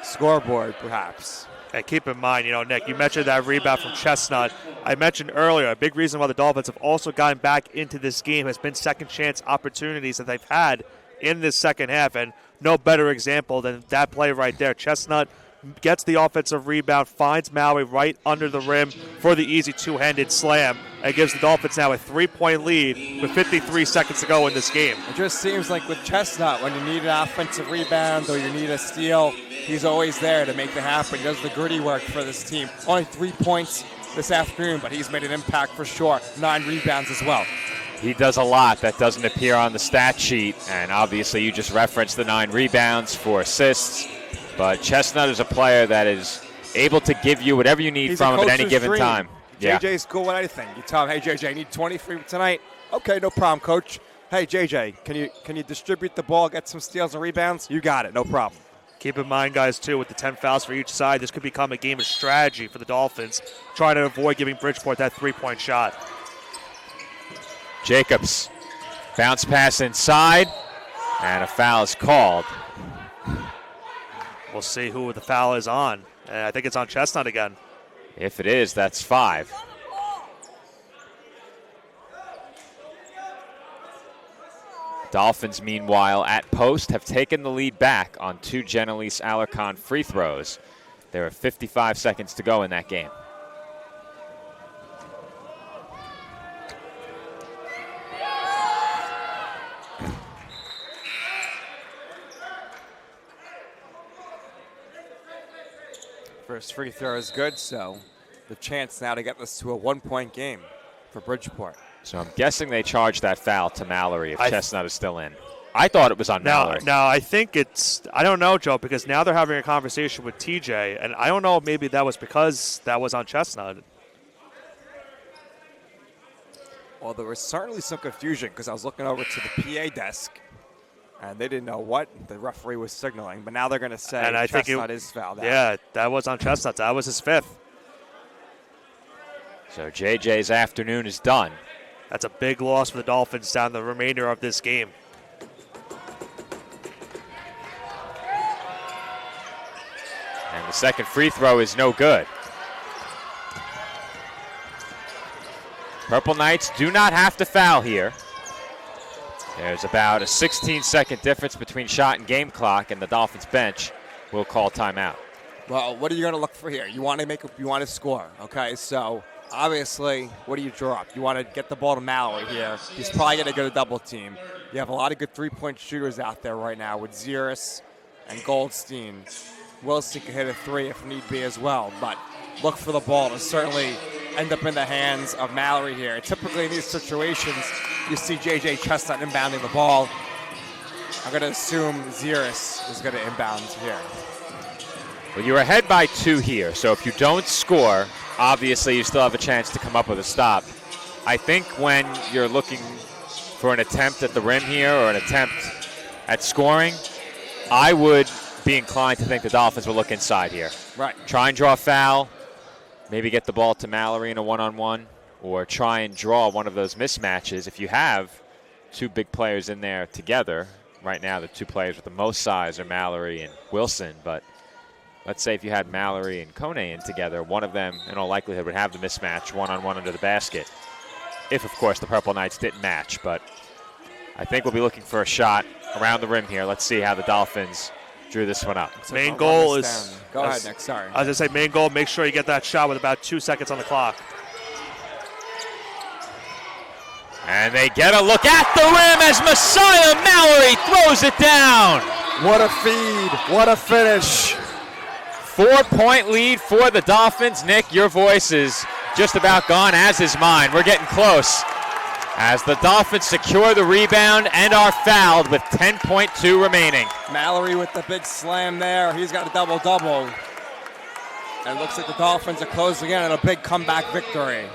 scoreboard, perhaps. And keep in mind, Nick, you mentioned that rebound from Chestnut. I mentioned earlier, a big reason why the Dolphins have also gotten back into this game has been second chance opportunities that they've had in this second half. And no better example than that play right there. Chestnut gets the offensive rebound, finds Mallory right under the rim for the easy two-handed slam, and gives the Dolphins now a 3-point lead with 53 seconds to go in this game. It just seems like with Chestnut, when you need an offensive rebound or you need a steal, he's always there to make it happen. He does the gritty work for this team. Only 3 points this afternoon, but he's made an impact for sure. 9 rebounds as well. He does a lot that doesn't appear on the stat sheet, and obviously you just referenced the 9 rebounds, 4 assists. But Chestnut is a player that is able to give you whatever you need from him at any given time. JJ's cool with anything. You tell him, hey, JJ, I need 20 for tonight. Okay, no problem, coach. Hey, JJ, can you distribute the ball, get some steals and rebounds? You got it, no problem. Keep in mind, guys, too, with the 10 fouls for each side, this could become a game of strategy for the Dolphins, trying to avoid giving Bridgeport that 3-point shot. Jacobs, bounce pass inside, and a foul is called. We'll see who the foul is on. And I think it's on Chestnut again. If it is, that's 5. Dolphins, meanwhile, at post, have taken the lead back on 2 Genelise Alarcon free throws. There are 55 seconds to go in that game. First free throw is good, so the chance now to get this to a 1-point game for Bridgeport. So I'm guessing they charged that foul to Mallory if Chestnut is still in. I thought it was on Mallory. Now, I think I don't know, Joe, because now they're having a conversation with TJ, and I don't know if maybe that was because that was on Chestnut. Well, there was certainly some confusion because I was looking over to the PA desk, and they didn't know what the referee was signaling. But now they're going to say and I Chestnut think is fouled out. Yeah, that was on Chestnut. That was his 5th. So JJ's afternoon is done. That's a big loss for the Dolphins down the remainder of this game. And the second free throw is no good. Purple Knights do not have to foul here. There's about a 16-second difference between shot and game clock, and the Dolphins bench will call timeout. Well, what are you going to look for here? You want to score, okay? So obviously, what do you draw up? You want to get the ball to Mallory here. He's probably going to go to double team. You have a lot of good three-point shooters out there right now with Ziris and Goldstein. Wilson can hit a 3 if need be as well, but look for the ball to certainly end up in the hands of Mallory here. Typically in these situations, you see J.J. Chestnut inbounding the ball. I'm going to assume Ziris is going to inbound here. Well, you're ahead by 2 here, so if you don't score, obviously you still have a chance to come up with a stop. I think when you're looking for an attempt at the rim here or an attempt at scoring, I would be inclined to think the Dolphins will look inside here. Right. Try and draw a foul, maybe get the ball to Mallory in a one-on-one, or try and draw one of those mismatches. If you have 2 big players in there together, right now the 2 players with the most size are Mallory and Wilson, but let's say if you had Mallory and Kone in together, one of them in all likelihood would have the mismatch one-on-one under the basket. If, of course, the Purple Knights didn't match, but I think we'll be looking for a shot around the rim here. Let's see how the Dolphins drew this one up. Main goal is... Go ahead, Nick. Sorry. I was going to say, main goal, make sure you get that shot with about 2 seconds on the clock. And they get a look at the rim as Messiah Mallory throws it down. What a feed. What a finish. 4-point lead for the Dolphins. Nick, your voice is just about gone, as is mine. We're getting close as the Dolphins secure the rebound and are fouled with 10.2 remaining. Mallory with the big slam there. He's got a double-double. And it looks like the Dolphins are closing in on a big comeback victory.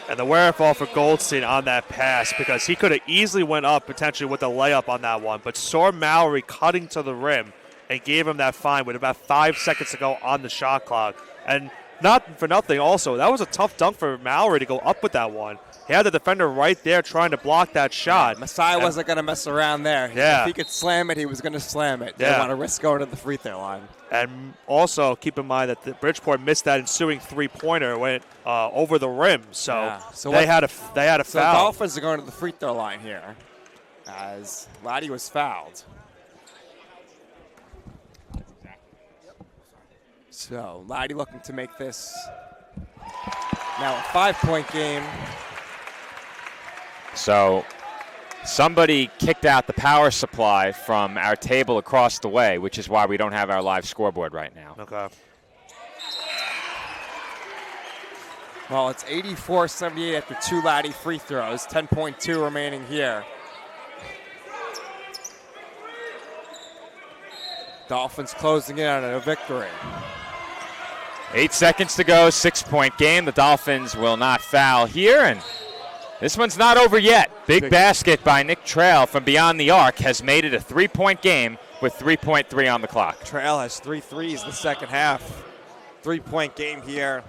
And the wherewithal for Goldstein on that pass, because he could have easily went up potentially with a layup on that one, but saw Mallory cutting to the rim and gave him that fine with about 5 seconds to go on the shot clock. And not for nothing also, that was a tough dunk for Mallory to go up with that one. He had the defender right there trying to block that shot. Messiah wasn't going to mess around there. Yeah. If he could slam it, he was going to slam it. Yeah. Didn't want to risk going to the free throw line. And also keep in mind that the Bridgeport missed that ensuing three-pointer, went over the rim. So, they had a foul. So the Dolphins are going to the free throw line here as Laddie was fouled. So Laddie looking to make this now a 5-point game. So somebody kicked out the power supply from our table across the way, which is why we don't have our live scoreboard right now. Okay. Well, it's 84-78 after 2 Laddie free throws, 10.2 remaining here. Dolphins closing in on a victory. 8 seconds to go, 6-point game. The Dolphins will not foul here, and this one's not over yet. Big basket by Nick Trail from beyond the arc has made it a 3-point game with 3.3 on the clock. Trail has 3 threes in the second half. 3-point game here.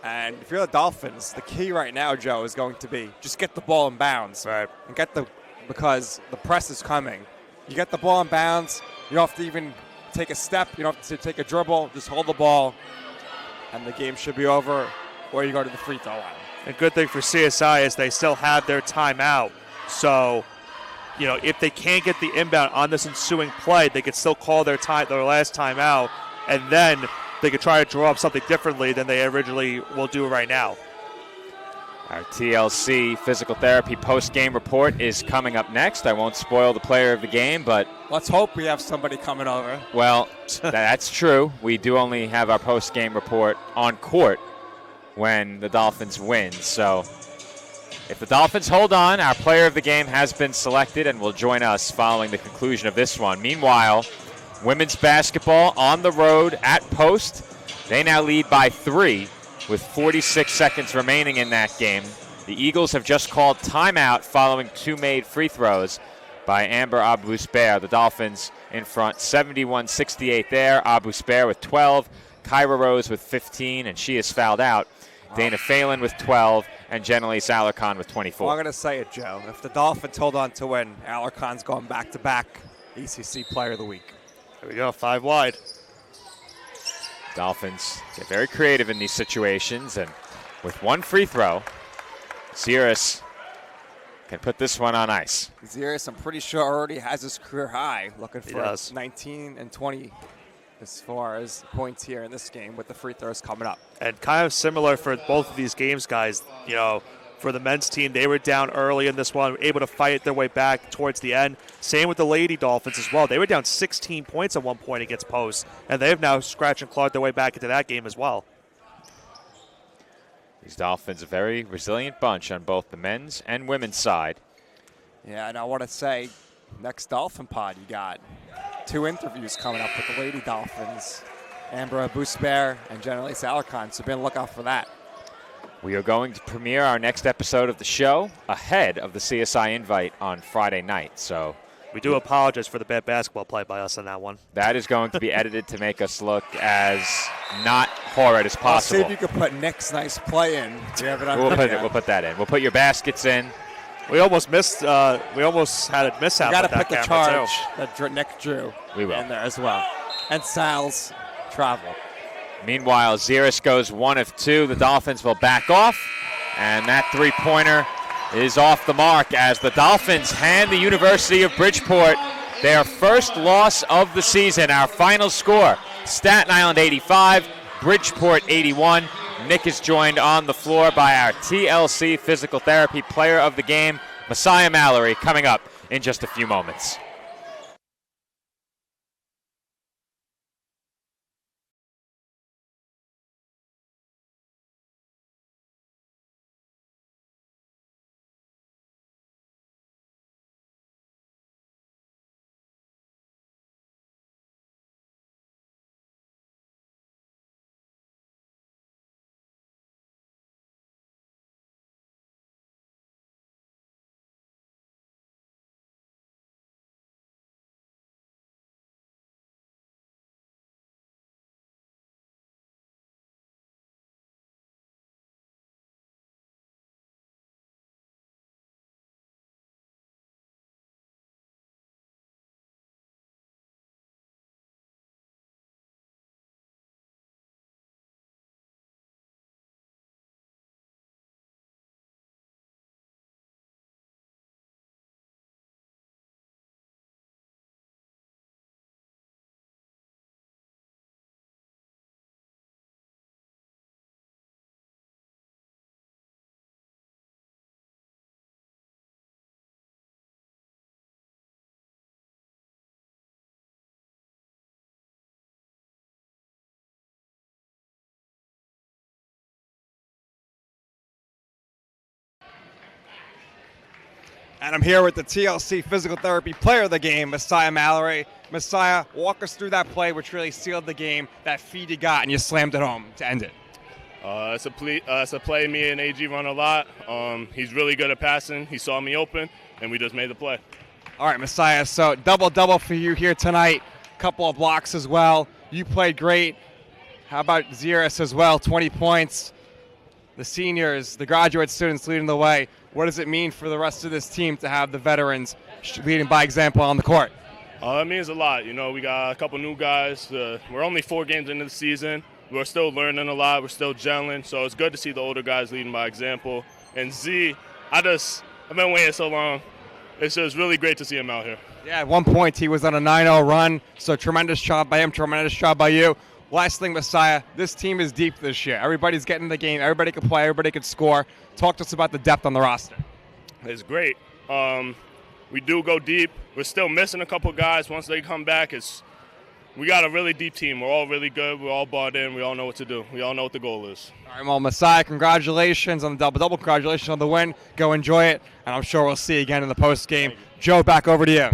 And if you're the Dolphins, the key right now, Joe, is going to be just get the ball in bounds. Right. And because the press is coming. You get the ball in bounds, you don't have to even take a step, you don't have to take a dribble, just hold the ball, and the game should be over, or you go to the free throw line. A good thing for CSI is they still have their timeout. So, if they can't get the inbound on this ensuing play, they could still call their last timeout, and then they could try to draw up something differently than they originally will do right now. Our TLC physical therapy post-game report is coming up next. I won't spoil the player of the game, but let's hope we have somebody coming over. Well, that's true. We do only have our post-game report on court when the Dolphins win. So if the Dolphins hold on, our player of the game has been selected and will join us following the conclusion of this one. Meanwhile, women's basketball on the road at Post. They now lead by 3 with 46 seconds remaining in that game. The Eagles have just called timeout following 2 made free throws by Amber Abu-Spair. The Dolphins in front 71-68 there. Abu-Spair with 12, Kyra Rose with 15, and she is fouled out. Dana Phelan with 12, and Jenelise Alarcon with 24. Well, I'm going to say it, Joe. If the Dolphins hold on to win, Alarcon's going back-to-back ECC Player of the Week. There we go, 5 wide. Dolphins get very creative in these situations, and with 1 free throw, Ziris can put this one on ice. Ziris, I'm pretty sure, already has his career high, looking for 19 and 20 as far as points here in this game with the free throws coming up. And kind of similar for both of these games, guys. For the men's team, they were down early in this one, able to fight their way back towards the end. Same with the Lady Dolphins as well. They were down 16 points at one point against Post, and they have now scratched and clawed their way back into that game as well. These Dolphins, a very resilient bunch on both the men's and women's side. Yeah, and I want to say, next Dolphin pod, you got 2 interviews coming up with the Lady Dolphins, Amber Abu-Spair and Jenelise Alarcon, so be on the lookout for that. We are going to premiere our next episode of the show ahead of the CSI invite on Friday night. So we do apologize for the bad basketball play by us on that one. That is going to be edited to make us look as not horrid as possible. See if you could put Nick's nice play in. We'll put that in. We'll put your baskets in. We almost missed. We almost had a mishap. We got to put the charge that Nick drew in there as well, and Sal's travel. Meanwhile, Ziris goes 1 of 2. The Dolphins will back off, and that 3-pointer is off the mark as the Dolphins hand the University of Bridgeport their first loss of the season. Our final score, Staten Island 85, Bridgeport 81. Nick is joined on the floor by our TLC Physical Therapy Player of the Game, Messiah Mallory, coming up in just a few moments. And I'm here with the TLC Physical Therapy Player of the Game, Messiah Mallory. Messiah, walk us through that play which really sealed the game, that feed you got, and you slammed it home to end it. It's a play me and AG run a lot. He's really good at passing. He saw me open, and we just made the play. All right, Messiah, so double-double for you here tonight. Couple of blocks as well. You played great. How about Ziris as well, 20 points. The seniors, the graduate students leading the way. What does it mean for the rest of this team to have the veterans leading by example on the court? It means a lot. You know, we got a couple new guys. We're only 4 games into the season. We're still learning a lot. We're still gelling. So it's good to see the older guys leading by example. And Z, I've been waiting so long. It's just really great to see him out here. Yeah, at one point he was on a 9-0 run. So tremendous job by him, tremendous job by you. Last thing, Messiah, this team is deep this year. Everybody's getting in the game. Everybody can play. Everybody can score. Talk to us about the depth on the roster. It's great. We do go deep. We're still missing a couple guys. Once they come back, we got a really deep team. We're all really good. We're all bought in. We all know what to do. We all know what the goal is. All right, well, Messiah, congratulations on the double-double. Congratulations on the win. Go enjoy it, and I'm sure we'll see you again in the postgame. Joe, back over to you.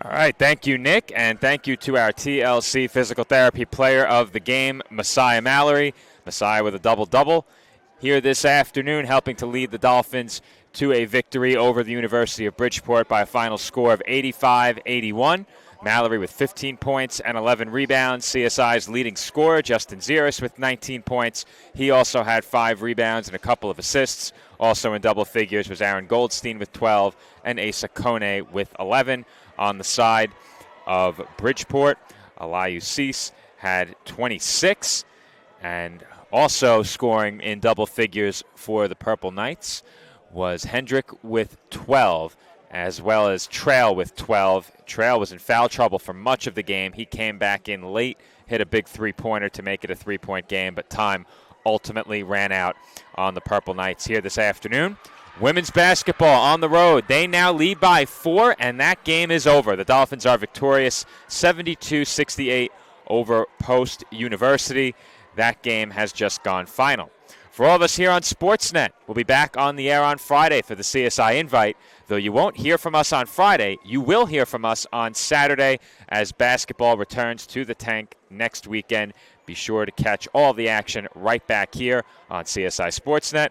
All right, thank you, Nick, and thank you to our TLC Physical Therapy Player of the Game, Messiah Mallory. Messiah with a double-double here this afternoon, helping to lead the Dolphins to a victory over the University of Bridgeport by a final score of 85-81. Mallory with 15 points and 11 rebounds. CSI's leading scorer, Justin Ziris, with 19 points. He also had 5 rebounds and a couple of assists. Also in double figures was Aaron Goldstein with 12 and Asa Kone with 11. On the side of Bridgeport, Eliu Cease had 26, and also scoring in double figures for the Purple Knights was Hendrick with 12, as well as Trail with 12. Trail was in foul trouble for much of the game. He came back in late, hit a big three-pointer to make it a 3-point game, but time ultimately ran out on the Purple Knights here this afternoon. Women's basketball on the road. They now lead by 4, and that game is over. The Dolphins are victorious 72-68 over Post University. That game has just gone final. For all of us here on Sportsnet, we'll be back on the air on Friday for the CSI Invite. Though you won't hear from us on Friday, you will hear from us on Saturday as basketball returns to the tank next weekend. Be sure to catch all the action right back here on CSI Sportsnet.